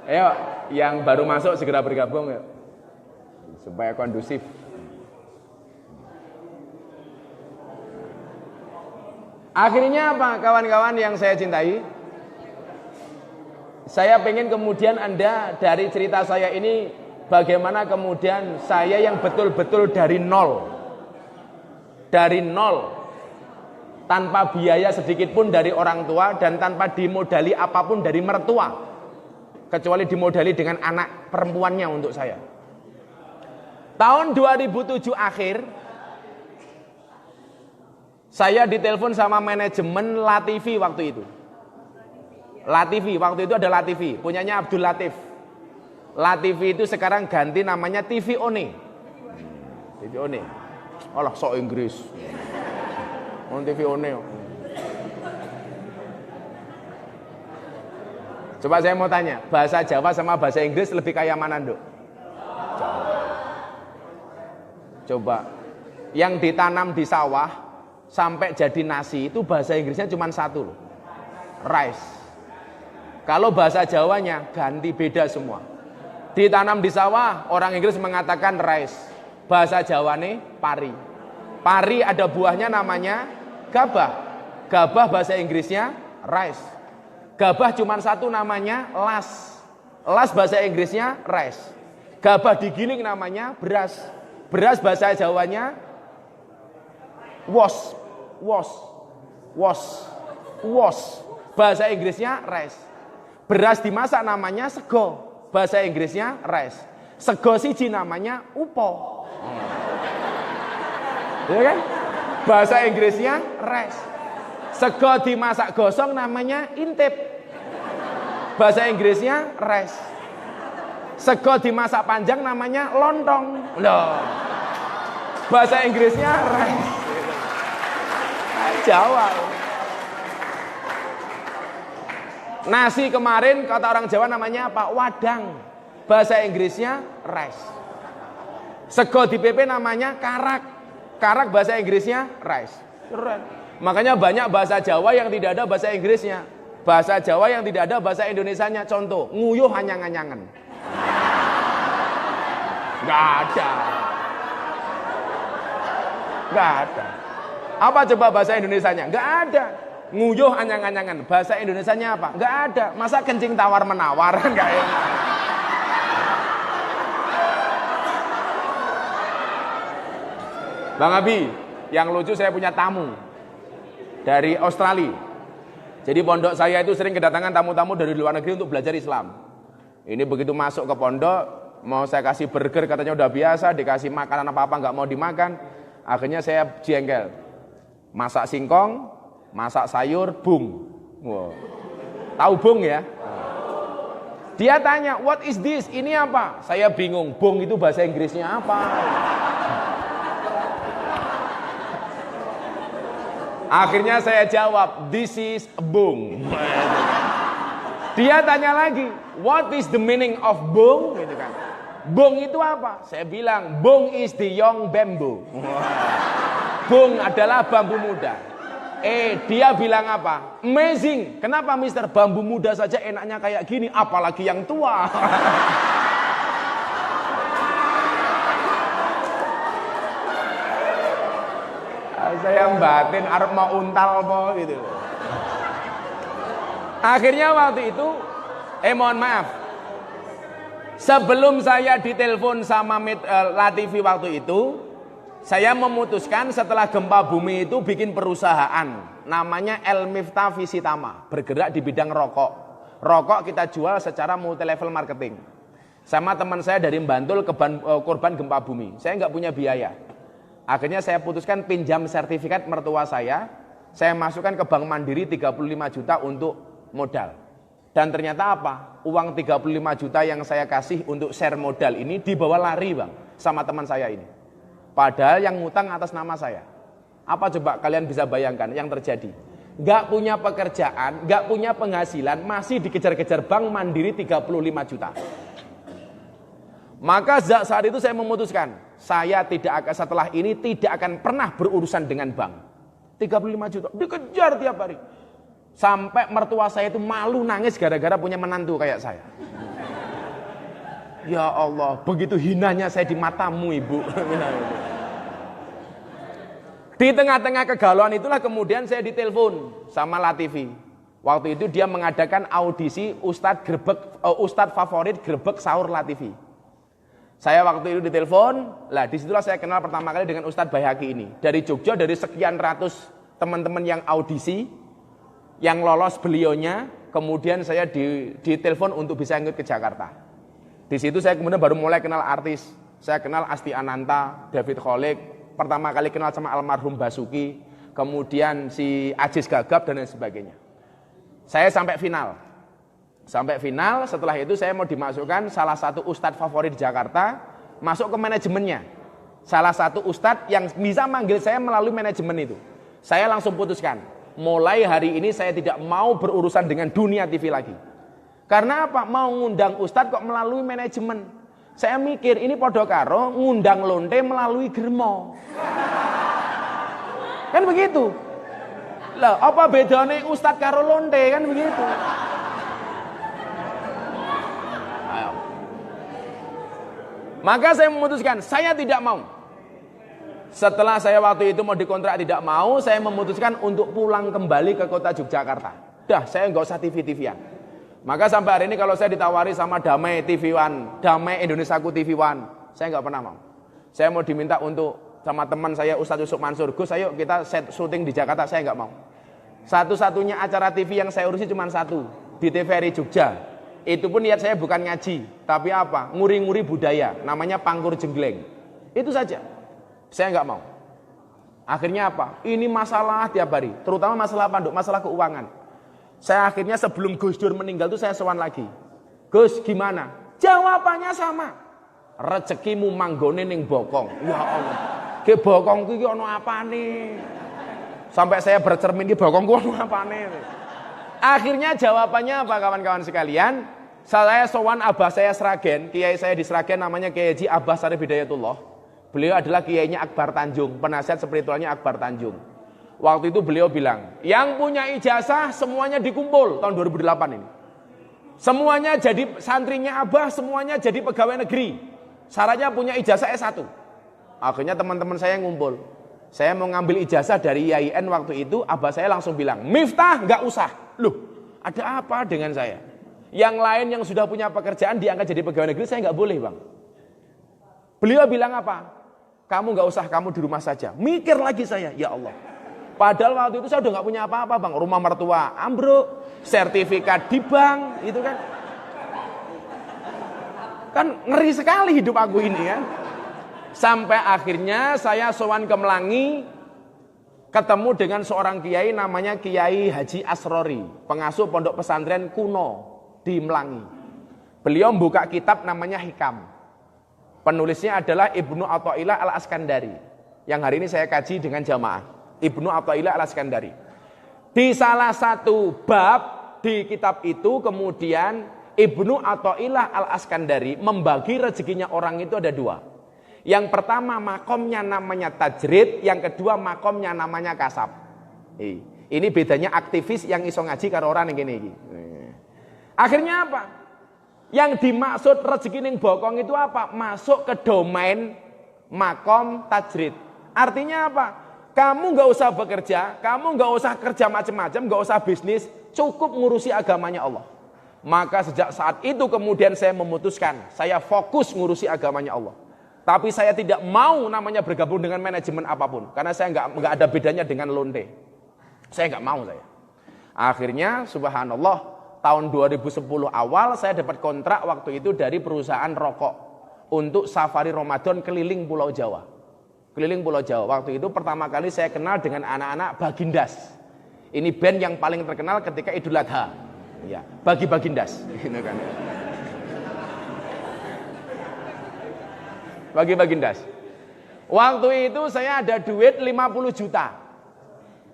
Ayo, yang baru masuk segera bergabung ya, supaya kondusif. Akhirnya apa kawan-kawan yang saya cintai? Saya pengen kemudian Anda dari cerita saya ini bagaimana kemudian saya yang betul-betul dari nol. Dari nol. Tanpa biaya sedikit pun dari orang tua dan tanpa dimodali apapun dari mertua. Kecuali dimodali dengan anak perempuannya untuk saya. Tahun 2007 akhir Saya ditelepon sama manajemen LaTV waktu itu. LaTV, waktu itu ada LaTV, punyanya Abdul Latif. LaTV itu sekarang ganti namanya TV One. TV One. Alah sok Inggris. TV One. Coba saya mau tanya, bahasa Jawa sama bahasa Inggris lebih kaya mana, Nduk? Coba. Yang ditanam di sawah sampai jadi nasi itu bahasa Inggrisnya cuma satu loh. Rice. Kalau bahasa Jawanya ganti beda semua. Ditanam di sawah, orang Inggris mengatakan rice. Bahasa Jawane pari. Pari ada buahnya namanya gabah. Gabah bahasa Inggrisnya rice. Gabah cuma satu namanya las. Las bahasa Inggrisnya rice. Gabah digiling namanya beras. Beras bahasa Jawanya was. Bahasa Inggrisnya rice. Beras dimasak namanya sego. Bahasa Inggrisnya rice. Sego siji namanya upo. Ya kan? Bahasa Inggrisnya rice. Sego dimasak gosong namanya intip. Bahasa Inggrisnya rice. Sego dimasak panjang namanya lontong. Loh. Bahasa Inggrisnya rice. Jawa. Nasi kemarin kata orang Jawa namanya apa? Wadang. Bahasa Inggrisnya rice. Sego di PP namanya karak. Karak bahasa Inggrisnya rice. Keren. Makanya banyak bahasa Jawa yang tidak ada bahasa Inggrisnya. Bahasa Jawa yang tidak ada bahasa Indonesianya. Contoh, nguyuh anyang-anyangan. Gak ada. Gak ada. Apa coba bahasa Indonesianya? Gak ada. Nguyuh anyang-anyangan. Bahasa Indonesianya apa? Gak ada. Masa kencing tawar-menawar? Gak enak. Bang Abi, yang lucu saya punya tamu dari Australia. Jadi pondok saya itu sering kedatangan tamu-tamu dari luar negeri untuk belajar Islam. Ini begitu masuk ke pondok, mau saya kasih burger katanya udah biasa, dikasih makanan apa-apa nggak mau dimakan. Akhirnya saya jengkel. Masak singkong, masak sayur, bung. Wow. Tahu bung ya? Dia tanya, what is this? Ini apa? Saya bingung, bung itu bahasa Inggrisnya apa? Akhirnya saya jawab, this is bung. Dia tanya lagi, what is the meaning of bung? Gitu kan. Bung itu apa? Saya bilang, bung is the young bamboo. Bung adalah bambu muda. Dia bilang apa? Amazing. Kenapa Mister? Bambu muda saja enaknya kayak gini, apalagi yang tua. Saya batin arep mau untal po gitu. Akhirnya waktu itu, mohon maaf. Sebelum saya ditelepon sama LaTV waktu itu, saya memutuskan setelah gempa bumi itu bikin perusahaan namanya El Miftah Visitama, bergerak di bidang rokok. Rokok kita jual secara multi level marketing. Sama teman saya dari Bantul korban gempa bumi. Saya nggak punya biaya. Akhirnya saya putuskan pinjam sertifikat mertua saya masukkan ke Bank Mandiri 35 juta untuk modal. Dan ternyata apa? Uang 35 juta yang saya kasih untuk share modal ini dibawa lari bang sama teman saya ini. Padahal yang ngutang atas nama saya. Apa coba kalian bisa bayangkan yang terjadi? Gak punya pekerjaan, gak punya penghasilan, masih dikejar-kejar Bank Mandiri 35 juta. Maka saat itu saya memutuskan, saya tidak akan setelah ini tidak akan pernah berurusan dengan bank. 35 juta dikejar tiap hari. Sampai mertua saya itu malu nangis gara-gara punya menantu kayak saya. Ya Allah, begitu hinanya saya di matamu ibu. Di tengah-tengah kegalauan itulah kemudian saya ditelepon sama LaTV. Waktu itu dia mengadakan audisi Ustadz favorit Grebek Sahur LaTV. Saya waktu itu ditelepon, disitulah saya kenal pertama kali dengan Ustadz Bayhaqi ini. Dari Jogja, dari sekian ratus teman-teman yang audisi, yang lolos beliaunya, kemudian saya ditelepon untuk bisa ikut ke Jakarta. Di situ saya kemudian baru mulai kenal artis. Saya kenal Asti Ananta, David Kholik, pertama kali kenal sama almarhum Basuki. kemudian si Ajis Gagap dan lain sebagainya. Saya sampai final. Sampai final, setelah itu saya mau dimasukkan salah satu ustadz favorit di Jakarta, masuk ke manajemennya. Salah satu ustadz yang bisa manggil saya melalui manajemen itu. Saya langsung putuskan, mulai hari ini saya tidak mau berurusan dengan dunia TV lagi. Karena apa? Mau ngundang ustadz kok melalui manajemen. Saya mikir, ini podo karo ngundang lonte melalui germo. Kan begitu. Lah, apa bedanya ustadz karo lonte, kan begitu. Ayo. Maka saya memutuskan, saya tidak mau. Setelah saya waktu itu mau dikontrak tidak mau, saya memutuskan untuk pulang kembali ke kota Yogyakarta. Dah, saya nggak usah TV-TV-an. Maka sampai hari ini kalau saya ditawari sama Damai TV One, Damai Indonesiaku TV One, saya nggak pernah mau. Saya mau diminta untuk sama teman saya Ustadz Yusuf Mansur, Gus ayo kita set syuting di Jakarta, saya nggak mau. Satu-satunya acara TV yang saya urusi cuma satu, di TVRI Jogja. Itu pun niat saya bukan ngaji, tapi apa? Nguri-nguri budaya, namanya Pangkur Jenggleng. Itu saja. Saya nggak mau. Akhirnya apa? Ini masalah tiap hari, terutama masalah panduk, masalah keuangan. Saya akhirnya sebelum Gus Dur meninggal itu saya sowan lagi. Gus gimana? Jawabannya sama. Rezekimu manggone ning bokong. Ya Allah. Ke bokongku iki ono apane? Sampai saya bercermin ki bokongku ono apane? Akhirnya jawabannya apa kawan-kawan sekalian? Saya sowan abah saya Sragen, kiai saya di Sragen namanya Kiai Haji Abbas Sarif Hidayatullah. Beliau adalah kiainya Akbar Tanjung, penasihat spiritualnya Akbar Tanjung. Waktu itu beliau bilang, yang punya ijazah semuanya dikumpul tahun 2008 ini. Semuanya jadi santrinya Abah, semuanya jadi pegawai negeri. Syaratnya punya ijazah S1. Akhirnya teman-teman saya ngumpul. Saya mau ngambil ijazah dari IAIN waktu itu, Abah saya langsung bilang, Miftah nggak usah. Loh, ada apa dengan saya? Yang lain yang sudah punya pekerjaan diangkat jadi pegawai negeri, saya nggak boleh bang. Beliau bilang apa? Kamu nggak usah, kamu di rumah saja. Mikir lagi saya, ya Allah. Padahal waktu itu saya udah nggak punya apa-apa bang. Rumah mertua ambruk, sertifikat di bank, itu kan. Kan ngeri sekali hidup aku ini kan. Sampai akhirnya saya sowan ke Melangi, ketemu dengan seorang kiai namanya Kiai Haji Asrori, pengasuh pondok pesantren kuno di Melangi. Beliau membuka kitab namanya Hikam. Penulisnya adalah Ibnu Athaillah Al-Askandari, yang hari ini saya kaji dengan jamaah. Ibnu Athaillah Al-Askandari. Di salah satu bab di kitab itu kemudian Ibnu Athaillah Al-Askandari membagi rezekinya orang itu ada dua. Yang pertama makomnya namanya tajrid, yang kedua makomnya namanya kasab. Ini bedanya aktivis yang iso ngaji karo orang yang gini. Akhirnya apa? Yang dimaksud rezeki ning bokong itu apa? Masuk ke domain makom tajrid. Artinya apa? Kamu nggak usah bekerja, kamu nggak usah kerja macam-macam, nggak usah bisnis, cukup ngurusi agamanya Allah. Maka sejak saat itu kemudian saya memutuskan, saya fokus ngurusi agamanya Allah. Tapi saya tidak mau namanya bergabung dengan manajemen apapun, karena saya nggak ada bedanya dengan lonte. Saya nggak mau saya. Akhirnya, subhanallah, tahun 2010 awal saya dapat kontrak waktu itu dari perusahaan rokok untuk safari Ramadan keliling Pulau Jawa. Keliling Pulau Jawa. Waktu itu pertama kali saya kenal dengan anak-anak Bagindas. Ini band yang paling terkenal ketika Idul Adha. Ya, Bagi Bagindas. Bagi Bagindas. Waktu itu saya ada duit 50 juta.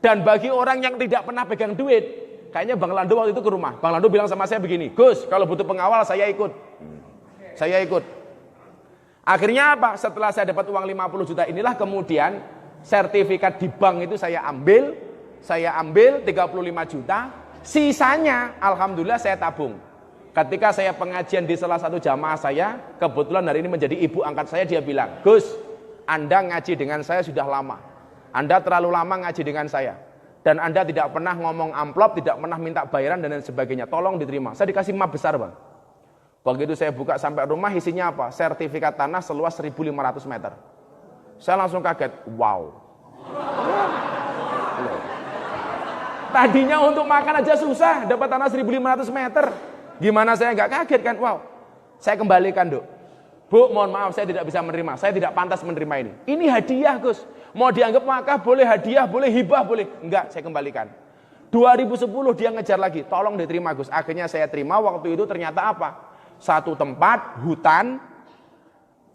Dan bagi orang yang tidak pernah pegang duit, kayaknya Bang Lando waktu itu ke rumah. Bang Lando bilang sama saya begini, Gus, kalau butuh pengawal saya ikut. Saya ikut. Akhirnya apa? Setelah saya dapat uang 50 juta inilah kemudian sertifikat di bank itu saya ambil 35 juta, sisanya alhamdulillah saya tabung. Ketika saya pengajian di salah satu jamaah saya, kebetulan hari ini menjadi ibu angkat saya, dia bilang, Gus, Anda ngaji dengan saya sudah lama. Anda terlalu lama ngaji dengan saya. Dan Anda tidak pernah ngomong amplop, tidak pernah minta bayaran dan lain sebagainya. Tolong diterima. Saya dikasih map besar bang. Begitu saya buka sampai rumah, isinya apa? Sertifikat tanah seluas 1.500 meter. Saya langsung kaget. Wow. Tadinya untuk makan aja susah, dapat tanah 1.500 meter. Gimana saya nggak kaget kan? Wow. Saya kembalikan, Dok. Bu, mohon maaf saya tidak bisa menerima, saya tidak pantas menerima ini. Ini hadiah Gus, mau dianggap wakaf boleh, hadiah boleh, hibah boleh. Enggak, saya kembalikan. 2010 dia ngejar lagi, tolong diterima Gus. Akhirnya saya terima, waktu itu ternyata apa? Satu tempat, hutan,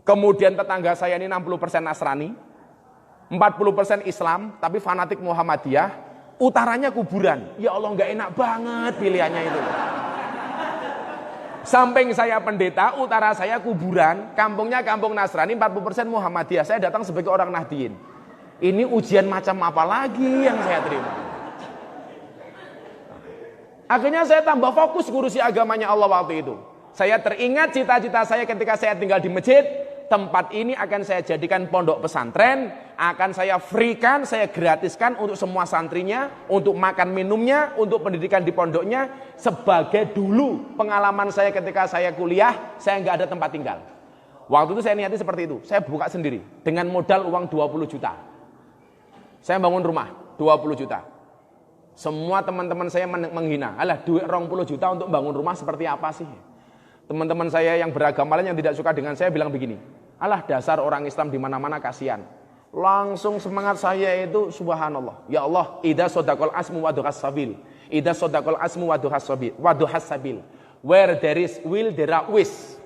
kemudian tetangga saya ini 60% Nasrani, 40% Islam, tapi fanatik Muhammadiyah, utaranya kuburan. Ya Allah, nggak enak banget pilihannya itu. Samping saya pendeta, utara saya kuburan, kampungnya kampung Nasrani, 40% Muhammadiyah. Saya datang sebagai orang Nahdien. Ini ujian macam apa lagi yang saya terima? Akhirnya saya tambah fokus ngurusi agamanya Allah waktu itu. Saya teringat cita-cita saya ketika saya tinggal di masjid. Tempat ini akan saya jadikan pondok pesantren, akan saya freekan, saya gratiskan untuk semua santrinya, untuk makan minumnya, untuk pendidikan di pondoknya, sebagai dulu pengalaman saya ketika saya kuliah, saya nggak ada tempat tinggal. Waktu itu saya niati seperti itu, saya buka sendiri, dengan modal uang 20 juta. Saya bangun rumah, 20 juta. Semua teman-teman saya menghina, alah duit 20 juta untuk bangun rumah seperti apa sih? Teman-teman saya yang beragama lain yang tidak suka dengan saya bilang begini, alah dasar orang Islam di mana-mana kasihan. Langsung semangat saya itu subhanallah. Ya Allah, idza sadaqal asmu wa duhas sabil. Idza sadaqal asmu wa duhas sabil. Where there is will there are ways.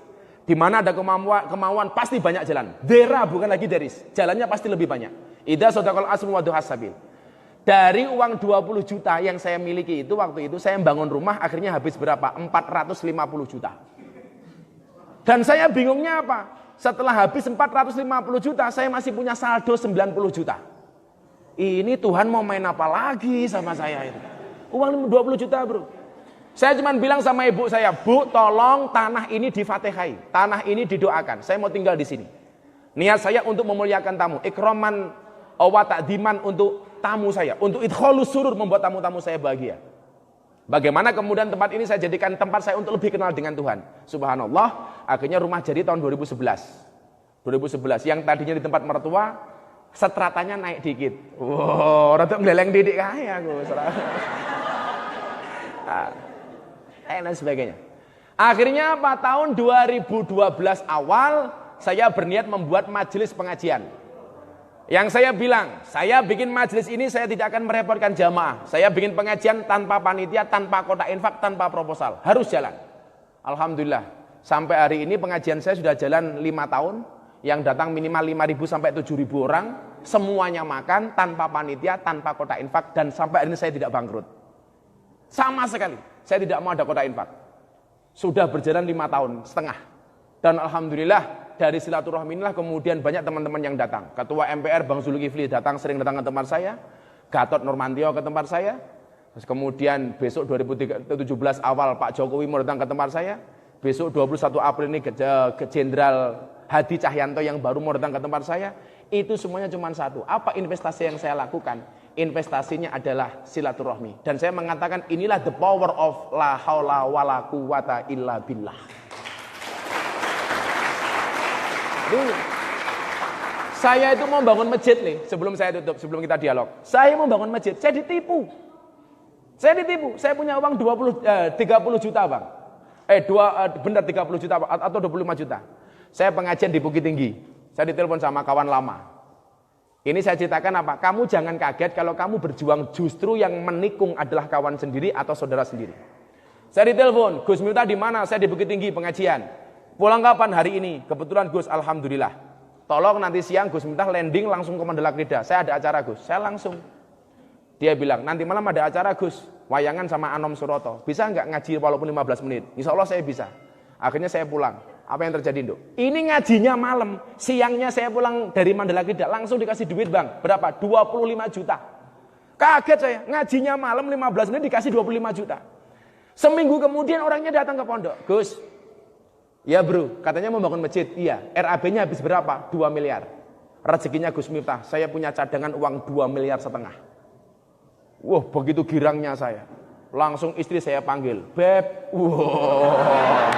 Di mana ada kemauan pasti banyak jalan. There bukan lagi there is. Jalannya pasti lebih banyak. Idza sadaqal asmu wa duhas sabil. Dari uang 20 juta yang saya miliki itu waktu itu saya bangun rumah akhirnya habis berapa? 450 juta. Dan saya bingungnya apa? Setelah habis 450 juta, saya masih punya saldo 90 juta. Ini Tuhan mau main apa lagi sama saya itu? Uang 20 juta bro. Saya cuma bilang sama ibu saya, Bu tolong tanah ini difatihai. Tanah ini didoakan, saya mau tinggal di sini. Niat saya untuk memuliakan tamu. Ikroman wa ta'diman untuk tamu saya. Untuk idkhalus surur, membuat tamu-tamu saya bahagia. Bagaimana kemudian tempat ini saya jadikan tempat saya untuk lebih kenal dengan Tuhan. Subhanallah, akhirnya rumah jadi tahun 2011. 2011, yang tadinya di tempat mertua, stratanya naik dikit. Wow, rada ngeleleng didik kaya aku. Dan sebagainya. Akhirnya apa? Tahun 2012 awal, saya berniat membuat majelis pengajian. Yang saya bilang, saya bikin majelis ini saya tidak akan merepotkan jamaah. Saya bikin pengajian tanpa panitia, tanpa kotak infak, tanpa proposal. Harus jalan. Alhamdulillah. Sampai hari ini pengajian saya sudah jalan 5 tahun. Yang datang minimal 5.000 sampai 7.000 orang. Semuanya makan, tanpa panitia, tanpa kotak infak. Dan sampai hari ini saya tidak bangkrut. Sama sekali. Saya tidak mau ada kotak infak. Sudah berjalan 5 tahun setengah. Dan Alhamdulillah. Dari silaturahmi inilah kemudian banyak teman-teman yang datang. Ketua MPR Bang Zulkifli sering datang ke tempat saya. Gatot Nurmantio ke tempat saya. Terus kemudian besok 2017 awal Pak Jokowi mau datang ke tempat saya. Besok 21 April ini ke Jenderal Hadi Cahyanto yang baru mau datang ke tempat saya. Itu semuanya cuma satu. Apa investasi yang saya lakukan? Investasinya adalah silaturahmi. Dan saya mengatakan inilah the power of la haula wala quwata illa billah. Saya itu mau bangun masjid nih, sebelum saya tutup, sebelum kita dialog. Saya mau bangun masjid, saya ditipu. Saya punya uang 30 juta bang. Benar 30 juta atau 25 juta. Saya pengajian di Bukit Tinggi. Saya ditelepon sama kawan lama. Ini saya ceritakan apa? Kamu jangan kaget kalau kamu berjuang justru yang menikung adalah kawan sendiri atau saudara sendiri. Saya ditelepon, Gus Miftah di mana? Saya di Bukit Tinggi pengajian. Pulang kapan? Hari ini. Kebetulan Gus, alhamdulillah. Tolong nanti siang Gus Miftah landing langsung ke Mandala Krida. Saya ada acara Gus. Saya langsung. Dia bilang, nanti malam ada acara Gus. Wayangan sama Anom Suroto. Bisa nggak ngaji walaupun 15 menit? Insya Allah saya bisa. Akhirnya saya pulang. Apa yang terjadi Nduk? Ini ngajinya malam. Siangnya saya pulang dari Mandala Krida. Langsung dikasih duit bang. Berapa? 25 juta. Kaget saya. Ngajinya malam 15 menit dikasih 25 juta. Seminggu kemudian orangnya datang ke pondok. Gus. Ya bro, katanya mau bangun masjid. Iya, RAB-nya habis berapa? 2 miliar. Rezekinya Gus Miftah, saya punya cadangan uang 2,5 miliar. Wah, begitu girangnya saya. Langsung istri saya panggil, Beb. Wah.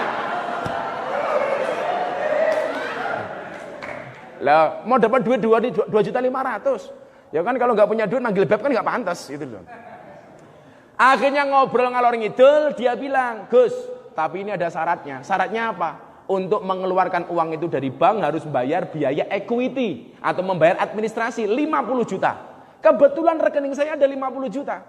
Lah, mau dapat duit 2.500.000. Ya kan kalau nggak punya duit manggil Beb kan nggak pantas gitu loh. Akhirnya ngobrol ngalor ngidul, dia bilang, Gus, tapi ini ada syaratnya. Syaratnya apa? untuk mengeluarkan uang itu dari bank harus membayar biaya equity atau membayar administrasi 50 juta. Kebetulan rekening saya ada 50 juta.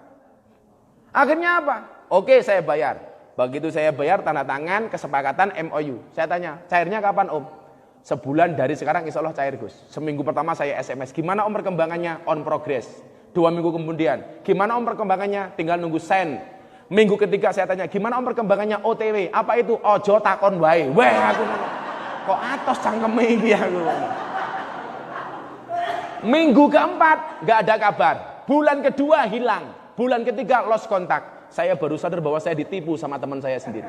Akhirnya apa? Oke, saya bayar. Begitu saya bayar, tanda tangan kesepakatan MOU. Saya tanya, cairnya kapan Om? Sebulan dari sekarang insya Allah cair Gus. Seminggu pertama saya SMS, gimana Om perkembangannya? On progress. 2 minggu kemudian, gimana Om perkembangannya? Tinggal nunggu send. Minggu ketiga saya tanya, gimana Om perkembangannya? OTW. Apa itu? Ojo takon wae. Wah, aku kok atos cangkeme iki aku. Minggu keempat nggak ada kabar. Bulan kedua hilang. Bulan ketiga lost kontak. Saya baru sadar bahwa saya ditipu sama teman saya sendiri.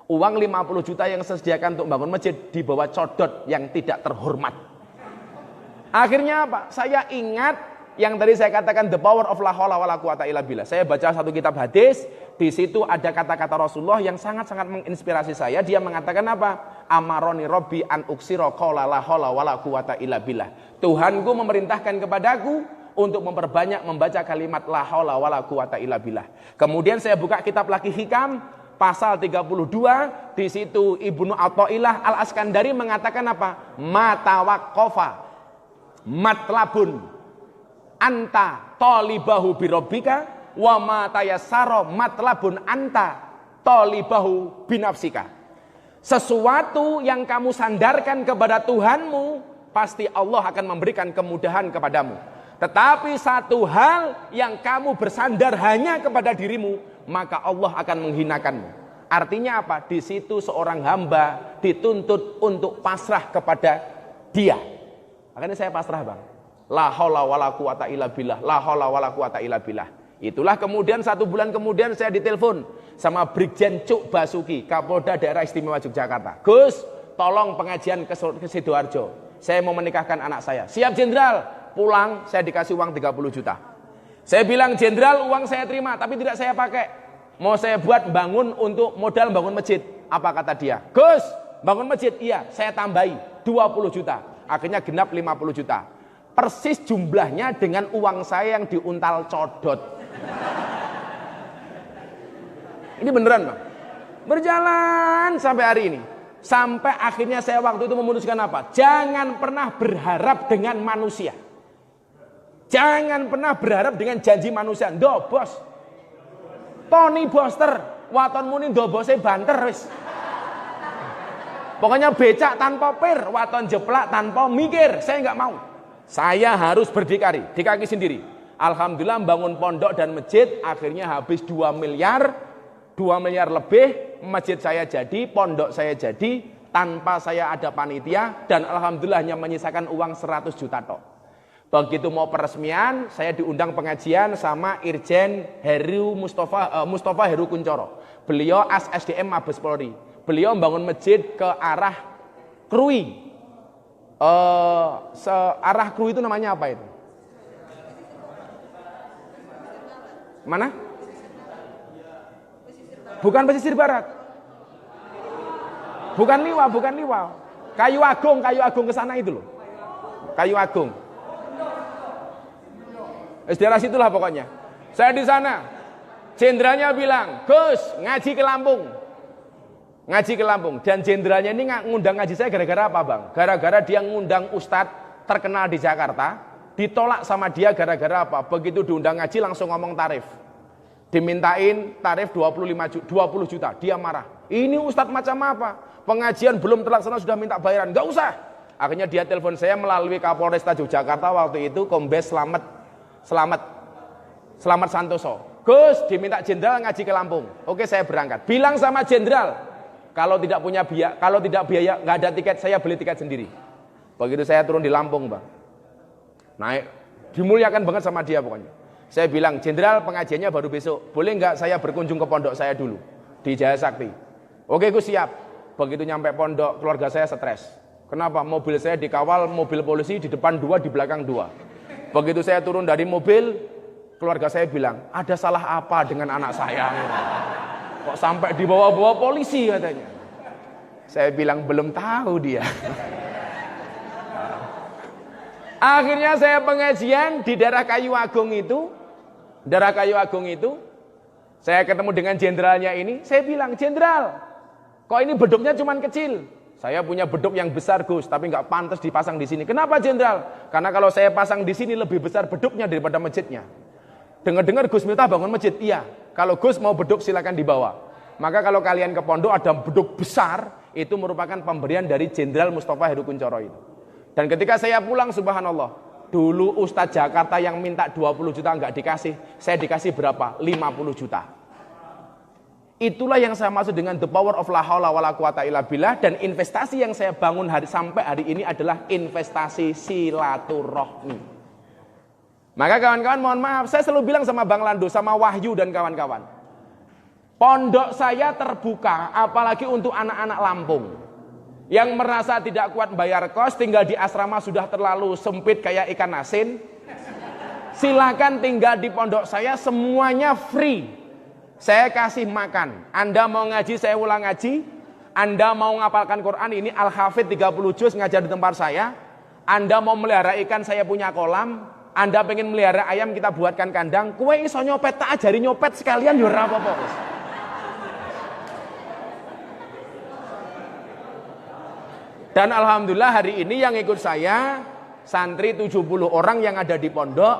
Uang 50 juta yang saya sediakan untuk bangun masjid dibawa codot yang tidak terhormat. Akhirnya apa? Saya ingat yang tadi saya katakan the power of la haula wala quwata illa billah. Saya baca satu kitab hadis, di situ ada kata-kata Rasulullah yang sangat-sangat menginspirasi saya. Dia mengatakan apa? Amaroni robbi an uksira qaula la haula wala quwata illa billah. Tuhanku memerintahkan kepadaku untuk memperbanyak membaca kalimat la haula wala quwata illa billah. Kemudian saya buka kitab lagi Hikam pasal 32, di situ Ibnu Athaillah Al-Askandari mengatakan apa? Matawaqqafa matlabun anta talibahu birobika wa ma tayassara matlabun anta talibahu binafsika. Sesuatu yang kamu sandarkan kepada Tuhanmu, pasti Allah akan memberikan kemudahan kepadamu. Tetapi satu hal yang kamu bersandar hanya kepada dirimu, maka Allah akan menghinakanmu. Artinya apa? Di situ seorang hamba dituntut untuk pasrah kepada Dia. Makanya saya pasrah, Bang. La haula wala quwata illa billah, la haula wala quwata illa billah. Itulah kemudian 1 bulan kemudian saya ditelepon sama Brigjen Cuk Basuki, Kapolda Daerah Istimewa Yogyakarta. Gus, tolong pengajian ke Sidoarjo. Saya mau menikahkan anak saya. Siap Jenderal. Pulang saya dikasih uang 30 juta. Saya bilang, Jenderal, uang saya terima tapi tidak saya pakai. Mau saya buat bangun untuk modal bangun masjid. Apa kata dia? Gus, bangun masjid? Iya, saya tambahi 20 juta. Akhirnya genap 50 juta. Persis jumlahnya dengan uang saya yang diuntal codot. Ini beneran, Bang. Berjalan sampai hari ini. Sampai akhirnya saya waktu itu memutuskan apa? Jangan pernah berharap dengan manusia. Jangan pernah berharap dengan janji manusia. Ndo bos, Tony Boster, waton muni ndo bose banter wis. Pokoknya becak tanpa pir, waton jeplak tanpa mikir. Saya nggak mau. Saya harus berdikari di kaki sendiri. Alhamdulillah bangun pondok dan masjid akhirnya habis 2 miliar lebih. Masjid saya jadi, pondok saya jadi tanpa saya ada panitia, dan alhamdulillah hanya menyisakan uang 100 juta tok. Begitu mau peresmian, saya diundang pengajian sama Irjen Heru Mustafa Heru Kuncoro. Beliau as SDM Mabes Polri. Beliau membangun masjid ke arah Krui. Arah Krui itu namanya apa itu? Mana? Bukan pesisir barat. Bukan Liwa. Kayu Agung ke sana itu loh. Kayu Agung. Daerah situlah pokoknya. Saya di sana. Jenderalnya bilang, "Gus, ngaji ke Lampung." Ngaji ke Lampung, dan jenderalnya ini ngundang ngaji saya gara-gara apa, Bang? Gara-gara dia ngundang ustadz terkenal di Jakarta, ditolak sama dia gara-gara apa? Begitu diundang ngaji langsung ngomong tarif. Dimintain tarif 20 juta, dia marah. Ini ustadz macam apa? Pengajian belum terlaksana sudah minta bayaran, enggak usah. Akhirnya dia telepon saya melalui Kapolresta Yogyakarta waktu itu, Kombes Selamat Santoso. Gus, diminta jenderal ngaji ke Lampung. Oke, saya berangkat. Bilang sama jenderal, kalau tidak biaya, nggak ada tiket, saya beli tiket sendiri. Begitu saya turun di Lampung, Bang. Naik, dimuliakan banget sama dia pokoknya. Saya bilang, Jenderal pengajiannya baru besok. Boleh nggak saya berkunjung ke pondok saya dulu di Jaya Sakti? Oke, Gus, siap. Begitu nyampe pondok, keluarga saya stres. Kenapa? Mobil saya dikawal mobil polisi, di depan 2, di belakang 2. Begitu saya turun dari mobil, keluarga saya bilang, ada salah apa dengan anak saya? Kok sampai dibawa-bawa polisi katanya. Saya bilang belum tahu dia. Akhirnya saya pengajian di daerah Kayu Agung itu. Saya ketemu dengan jenderalnya ini. Saya bilang, Jenderal, kok ini beduknya cuman kecil? Saya punya beduk yang besar Gus, tapi nggak pantas dipasang di sini. Kenapa Jenderal? Karena kalau saya pasang di sini lebih besar beduknya daripada masjidnya. Dengar-dengar Gus Miftah bangun masjid, iya. Kalau Gus mau beduk silakan dibawa. Maka kalau kalian ke pondok ada beduk besar, itu merupakan pemberian dari Jenderal Mustafa Heru Kuncoro itu. Dan ketika saya pulang, subhanallah, dulu Ustadz Jakarta yang minta 20 juta nggak dikasih, saya dikasih berapa? 50 juta. Itulah yang saya maksud dengan the power of la haula wala quwata illa billah, dan investasi yang saya bangun sampai hari ini adalah investasi silaturahmi. Maka kawan-kawan mohon maaf, saya selalu bilang sama Bang Lando, sama Wahyu dan kawan-kawan, pondok saya terbuka apalagi untuk anak-anak Lampung yang merasa tidak kuat bayar kos, tinggal di asrama sudah terlalu sempit kayak ikan asin. Silakan tinggal di pondok saya, semuanya free. Saya kasih makan. Anda mau ngaji, saya ulang ngaji. Anda mau ngapalkan Quran, ini Al-Hafidh 30 juz ngajar di tempat saya. Anda mau melihara ikan, saya punya kolam. Anda pengen melihara ayam, kita buatkan kandang. Kue iso nyopet, tak ajari nyopet sekalian ya ora apa-apa. Dan alhamdulillah hari ini yang ikut saya santri 70 orang yang ada di pondok,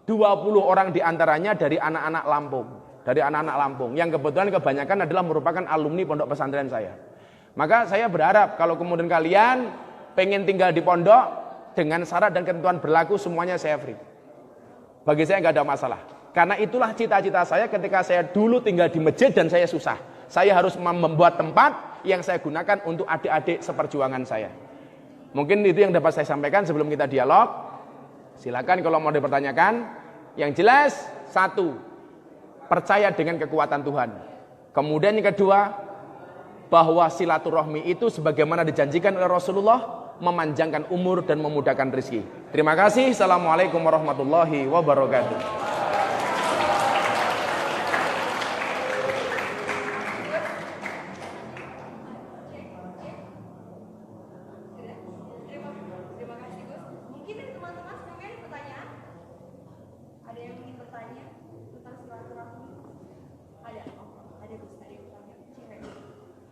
20 orang diantaranya dari anak-anak Lampung. Dari anak-anak Lampung yang kebetulan kebanyakan adalah merupakan alumni pondok pesantren saya. Maka saya berharap kalau kemudian kalian pengen tinggal di pondok dengan syarat dan ketentuan berlaku, semuanya saya free. Bagi saya nggak ada masalah. Karena itulah cita-cita saya ketika saya dulu tinggal di masjid dan saya susah. Saya harus membuat tempat yang saya gunakan untuk adik-adik seperjuangan saya. Mungkin itu yang dapat saya sampaikan sebelum kita dialog. Silakan kalau mau dipertanyakan. Yang jelas, satu, percaya dengan kekuatan Tuhan. Kemudian yang kedua, bahwa silaturahmi itu sebagaimana dijanjikan oleh Rasulullah, memanjangkan umur dan memudahkan rezeki. Terima kasih. Assalamualaikum warahmatullahi wabarakatuh.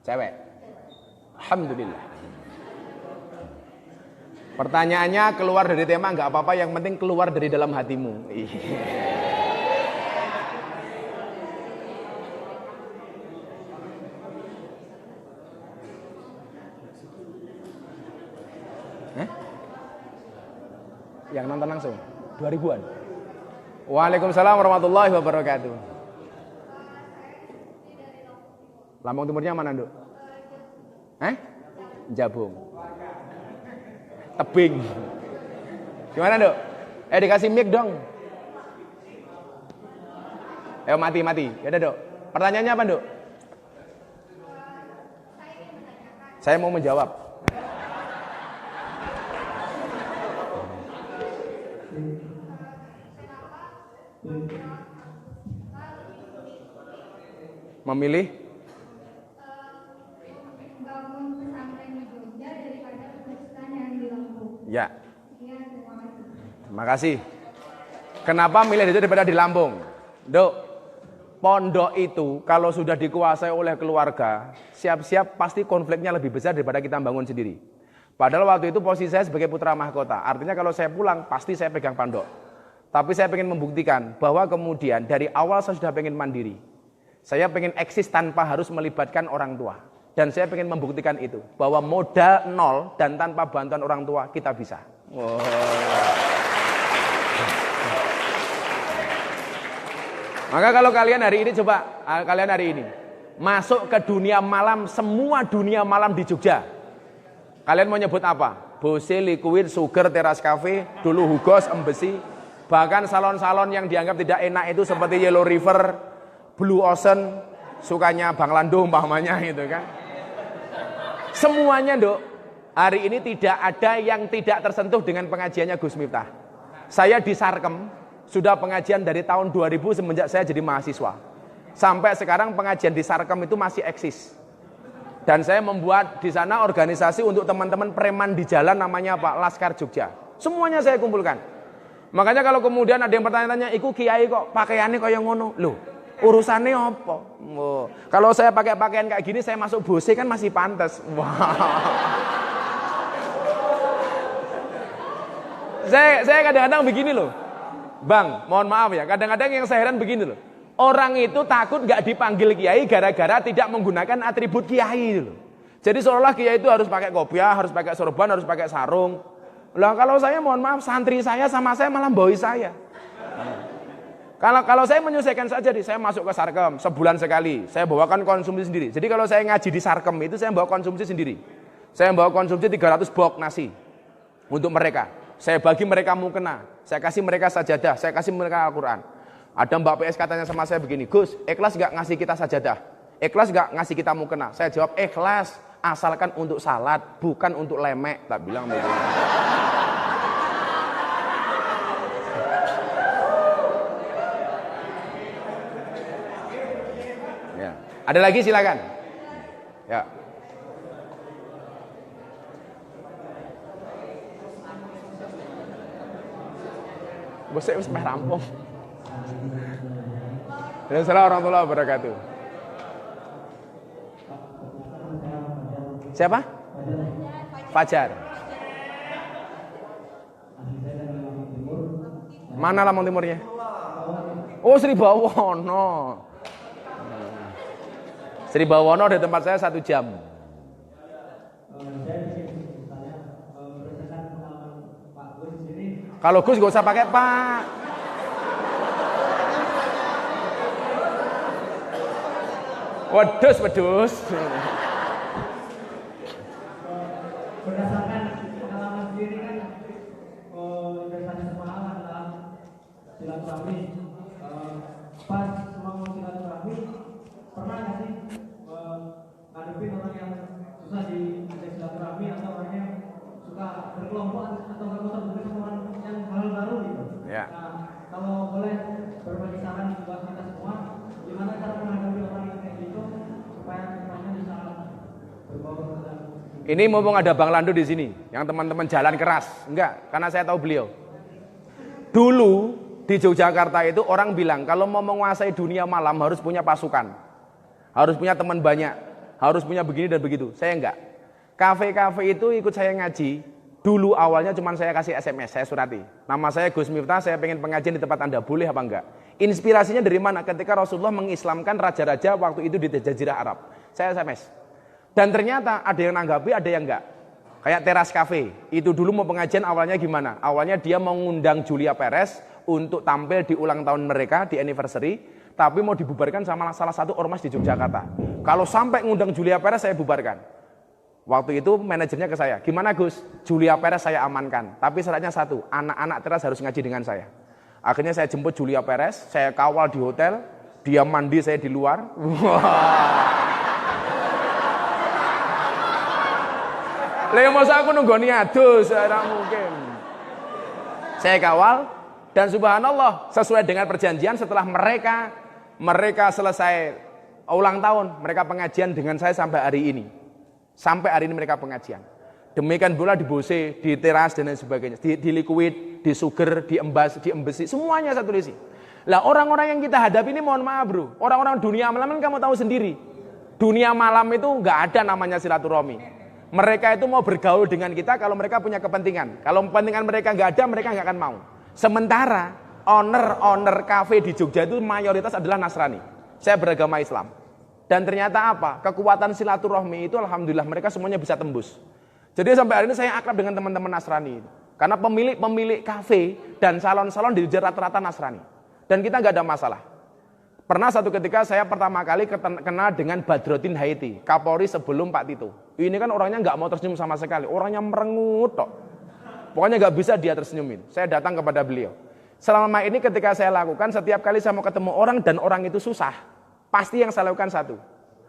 Cewek. Alhamdulillah. Pertanyaannya keluar dari tema nggak apa-apa, yang penting keluar dari dalam hatimu. Yang nonton langsung 2000-an. Waalaikumsalam warahmatullahi wabarakatuh. Lampung Timurnya mana, Nduk? Jabung. Tebing. Gimana, Nduk? Dikasih mic dong. Mati. Ya udah, Nduk. Pertanyaannya apa, Nduk? Saya mau menjawab. Memilih bangun pesantren di Jogja daripada pesantren yang di Lampung. Ya. Terima kasih. Kenapa milih itu daripada di Lampung? Dok, pondok itu kalau sudah dikuasai oleh keluarga, siap-siap pasti konfliknya lebih besar daripada kita bangun sendiri. Padahal waktu itu posisi saya sebagai putra mahkota. Artinya kalau saya pulang, pasti saya pegang pondok. Tapi saya ingin membuktikan bahwa kemudian dari awal saya sudah pengen mandiri. Saya pengen eksis tanpa harus melibatkan orang tua. Dan saya ingin membuktikan itu. Bahwa modal nol dan tanpa bantuan orang tua kita bisa. Wow. Maka kalau kalian hari ini coba, kalian hari ini masuk ke dunia malam, semua dunia malam di Jogja. Kalian mau nyebut apa? Bose, Liquid, Sugar, Teras Cafe, dulu Hugos, Embassy. Bahkan salon-salon yang dianggap tidak enak itu seperti Yellow River, Blue Ocean, sukanya Bang Lando umpamanya gitu kan. Semuanya, Dok, hari ini tidak ada yang tidak tersentuh dengan pengajiannya Gus Miftah. Saya di Sarkem sudah pengajian dari tahun 2000 semenjak saya jadi mahasiswa. Sampai sekarang pengajian di Sarkem itu masih eksis. Dan saya membuat di sana organisasi untuk teman-teman preman di jalan, namanya apa? Laskar Jogja. Semuanya saya kumpulkan. Makanya kalau kemudian ada yang bertanya-tanya, iku kiai kok pakaiannya kaya ngono? Loh, Urusannya apa? Oh. Kalau saya pakai pakaian kayak gini, saya masuk bose kan masih pantas. Wow. Saya kadang-kadang begini loh. Bang, mohon maaf ya, kadang-kadang yang saya heran begini loh. Orang itu takut gak dipanggil kiai gara-gara tidak menggunakan atribut kiai loh. Jadi seolah kiai itu harus pakai kopiah, harus pakai sorban, harus pakai sarung. Lah kalau saya mohon maaf, santri saya sama saya malah bawai saya. Kalau saya menyelesaikan saja, saya masuk ke Sarkem sebulan sekali, saya bawakan konsumsi sendiri. Jadi kalau saya ngaji di Sarkem itu saya bawa konsumsi sendiri. Saya bawa konsumsi 300 box nasi untuk mereka. Saya bagi mereka mukena, saya kasih mereka sajadah, saya kasih mereka Al-Quran. Ada Mbak PS katanya sama saya begini, Gus, ikhlas gak ngasih kita sajadah? Ikhlas gak ngasih kita mukena? Saya jawab, ikhlas, asalkan untuk salat, bukan untuk lemek. Tak bilang begitu. Ya. Ada lagi silakan. Ya. Bosnya wis meh rampung. Assalamualaikum warahmatullahi wabarakatuh. Siapa? Fajar. Mana Lampung Timurnya? Oh, Sribawono. Sribawono di tempat saya 1 jam. Kalau Gus gak usah pakai Pak. Wedus. Berdasarkan pengalaman sendiri kan, investasi pengalaman dalam silaturahmi. Pas mau silaturahmi, pernah nggak sih ngadepin orang yang susah diajak silaturahmi atau orang yang suka berkelompok atau nggak usah berbeda sama orang yang hal baru gitu? Ya. Nah, kalau boleh berbagi saran buat kita semua, gimana cara menghadapi orang yang kayak gitu supaya kedepannya bisa berbaur dan Ini mumpung ada Bang Lando di sini, yang teman-teman jalan keras. Enggak, karena saya tahu beliau. Dulu di Yogyakarta itu orang bilang kalau mau menguasai dunia malam harus punya pasukan. Harus punya teman banyak, harus punya begini dan begitu. Saya enggak. Kafe-kafe itu ikut saya ngaji. Dulu awalnya cuma saya kasih SMS, saya surati. Nama saya Gus Miftah, saya pengen pengajian di tempat Anda, boleh apa enggak? Inspirasinya dari mana? Ketika Rasulullah mengislamkan raja-raja waktu itu di Jazirah Arab. Saya SMS. Dan ternyata ada yang nanggapi, ada yang enggak. Kayak Teras Cafe, itu dulu mau pengajian awalnya gimana? Awalnya dia mengundang Julia Perez untuk tampil di ulang tahun mereka, di anniversary, tapi mau dibubarkan sama salah satu ormas di Yogyakarta. Kalau sampai ngundang Julia Perez, saya bubarkan. Waktu itu manajernya ke saya, gimana Gus? Julia Perez saya amankan, tapi syaratnya satu, anak-anak Teras harus ngaji dengan saya. Akhirnya saya jemput Julia Perez, saya kawal di hotel, dia mandi, saya di luar. Lah masa aku nunggoni adus, ora mungkin. Saya kawal dan subhanallah sesuai dengan perjanjian setelah mereka selesai ulang tahun, mereka pengajian dengan saya sampai hari ini. Sampai hari ini mereka pengajian. Demikian pula di Bose, di Teras dan lain sebagainya, di Liquid, di Sugar, di Embesi, semuanya satu lisi. Lah orang-orang yang kita hadapi ini mohon maaf bro, orang-orang dunia malam kan kamu tahu sendiri. Dunia malam itu nggak ada namanya silaturahmi. Mereka itu mau bergaul dengan kita kalau mereka punya kepentingan. Kalau kepentingan mereka nggak ada, mereka nggak akan mau. Sementara owner kafe di Jogja itu mayoritas adalah Nasrani. Saya beragama Islam. Dan ternyata apa? Kekuatan silaturahmi itu alhamdulillah mereka semuanya bisa tembus. Jadi sampai hari ini saya akrab dengan teman-teman Nasrani. Karena pemilik kafe dan salon-salon di Jogja rata-rata Nasrani. Dan kita nggak ada masalah. Pernah satu ketika saya pertama kali kenal dengan Badrodin Haiti, Kapolri sebelum Pak Tito. Ini kan orangnya nggak mau tersenyum sama sekali, orangnya merengut tok. Pokoknya nggak bisa dia tersenyumin. Saya datang kepada beliau. Selama ini ketika saya lakukan, setiap kali saya mau ketemu orang dan orang itu susah, pasti yang saya lakukan satu.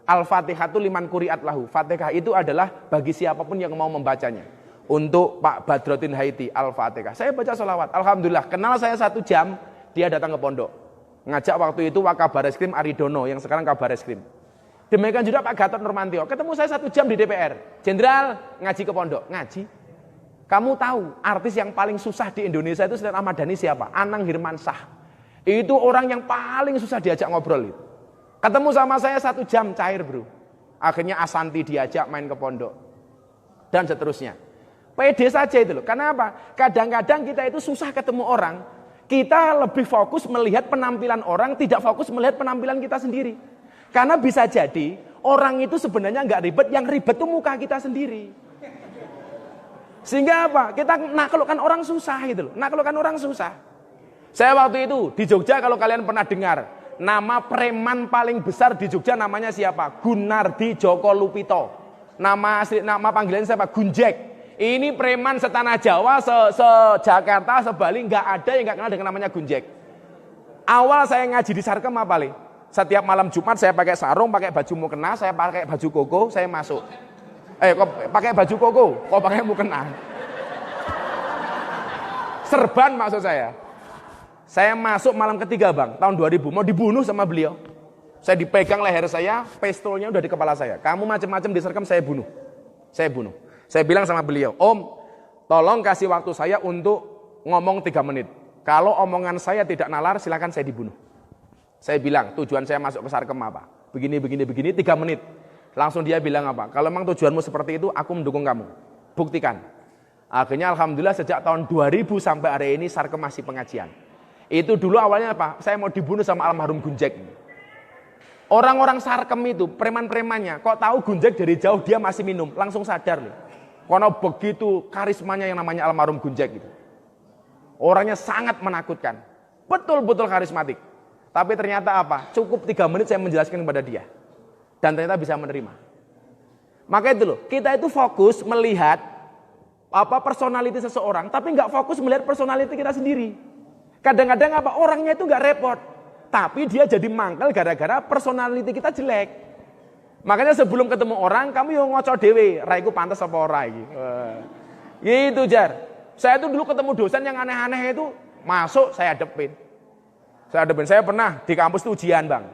Al-Fatihatu liman quri'at lahu. Fatihah itu adalah bagi siapapun yang mau membacanya. Untuk Pak Badrodin Haiti, Al-Fatihah. Saya baca sholawat. Alhamdulillah, kenal saya 1 jam, dia datang ke pondok. Ngajak waktu itu Wakabareskrim Aridono yang sekarang Kabareskrim. Demikian juga Pak Gatot Nurmantio. Ketemu saya 1 jam di DPR. Jenderal ngaji ke pondok. Ngaji. Kamu tahu artis yang paling susah di Indonesia itu selain Ahmad Dhani siapa? Anang Hirmansyah. Itu orang yang paling susah diajak ngobrol itu. Ketemu sama saya 1 jam cair bro. Akhirnya Asanti diajak main ke pondok. Dan seterusnya. Pede saja itu loh. Karena apa? Kadang-kadang kita itu susah ketemu orang. Kita lebih fokus melihat penampilan orang, tidak fokus melihat penampilan kita sendiri. Karena bisa jadi orang itu sebenarnya nggak ribet, yang ribet itu muka kita sendiri. Sehingga apa? Kita naklukkan orang susah gitu loh. Naklukkan orang susah. Saya waktu itu di Jogja, kalau kalian pernah dengar, nama preman paling besar di Jogja namanya siapa? Gunardi Joko Lupito. Nama panggilannya siapa? Gunjek. Ini preman setanah Jawa, se-Jakarta, se-Bali, nggak ada yang nggak kenal dengan namanya Gunjek. Awal saya ngaji di Sarkem apa li? Setiap malam Jumat saya pakai sarung, pakai baju mukena, saya pakai baju koko, saya masuk. Kok pakai baju koko? Kok pakai mukena? Serban maksud saya. Saya masuk malam ketiga bang, tahun 2000, mau dibunuh sama beliau. Saya dipegang leher saya, pistolnya udah di kepala saya. Kamu macam-macam di Sarkem saya bunuh. Saya bunuh. Saya bilang sama beliau, Om, tolong kasih waktu saya untuk ngomong 3 menit. Kalau omongan saya tidak nalar, silakan saya dibunuh. Saya bilang, tujuan saya masuk ke Sarkem apa? Begini, 3 menit. Langsung dia bilang apa? Kalau memang tujuanmu seperti itu, aku mendukung kamu. Buktikan. Akhirnya alhamdulillah sejak tahun 2000 sampai hari ini Sarkem masih pengajian. Itu dulu awalnya apa? Saya mau dibunuh sama almarhum Gunjek. Orang-orang Sarkem itu, preman-premannya, kok tahu Gunjek dari jauh dia masih minum, langsung sadar loh. Karena begitu karismanya yang namanya almarhum Gunjek itu. Orangnya sangat menakutkan. Betul-betul karismatik. Tapi ternyata apa? Cukup 3 menit saya menjelaskan kepada dia. Dan ternyata bisa menerima. Maka itu loh, kita itu fokus melihat personality seseorang, tapi nggak fokus melihat personality kita sendiri. Kadang-kadang orangnya itu nggak repot. Tapi dia jadi mangkel gara-gara personality kita jelek. Makanya sebelum ketemu orang, kamu yang ngocok dewe, raiku pantas apa ora iki. Gitu Jar. Saya tuh dulu ketemu dosen yang aneh-aneh itu, masuk saya hadepin. Saya pernah di kampus itu ujian bang.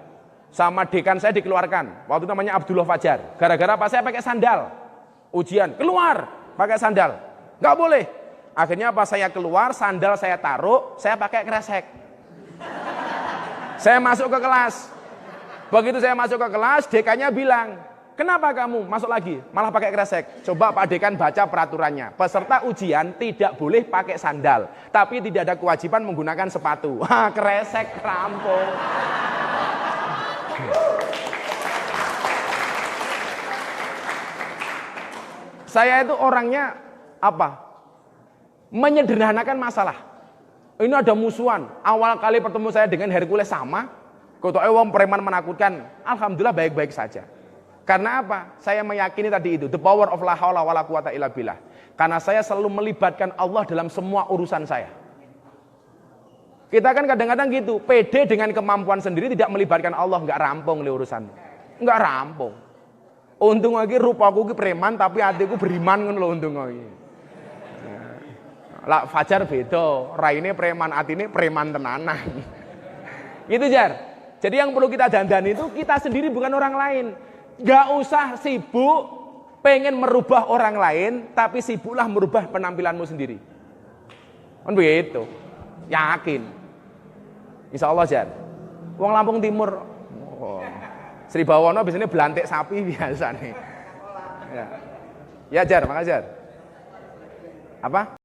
Sama dekan saya dikeluarkan. Waktu itu namanya Abdullah Fajar. Gara-gara apa? Saya pakai sandal. Ujian, keluar pakai sandal. Nggak boleh. Akhirnya apa? Saya keluar, sandal saya taruh, saya pakai kresek. Saya masuk ke kelas. Begitu saya masuk ke kelas, dekannya bilang, kenapa kamu masuk lagi? Malah pakai kresek. Coba Pak Dekan baca peraturannya. Peserta ujian tidak boleh pakai sandal. Tapi tidak ada kewajiban menggunakan sepatu. Wah, kresek rampung. Saya itu orangnya menyederhanakan masalah. Ini ada musuhan. Awal kali bertemu saya dengan Hercules sama. Kotoke wong preman menakutkan. Alhamdulillah baik-baik saja. Karena apa? Saya meyakini tadi itu, the power of la haula wala quwata illa billah. Karena saya selalu melibatkan Allah dalam semua urusan saya. Kita kan kadang-kadang gitu, pede dengan kemampuan sendiri tidak melibatkan Allah, nggak rampung le urusan. Nggak rampung. Untung lagi rupaku ki preman tapi hatiku beriman ngono lho untung lagi. Lah Fajar beda, raine preman, atine preman tenanan. Gitu Jar. Jadi yang perlu kita dandani itu kita sendiri bukan orang lain. Gak usah sibuk pengen merubah orang lain, tapi sibuklah merubah penampilanmu sendiri. Kan begitu. Yakin. Insya Allah Jar. Wong Lampung Timur. Sri Bawono biasanya belantik sapi biasa nih. Ya Jar, makasih Jar. Apa?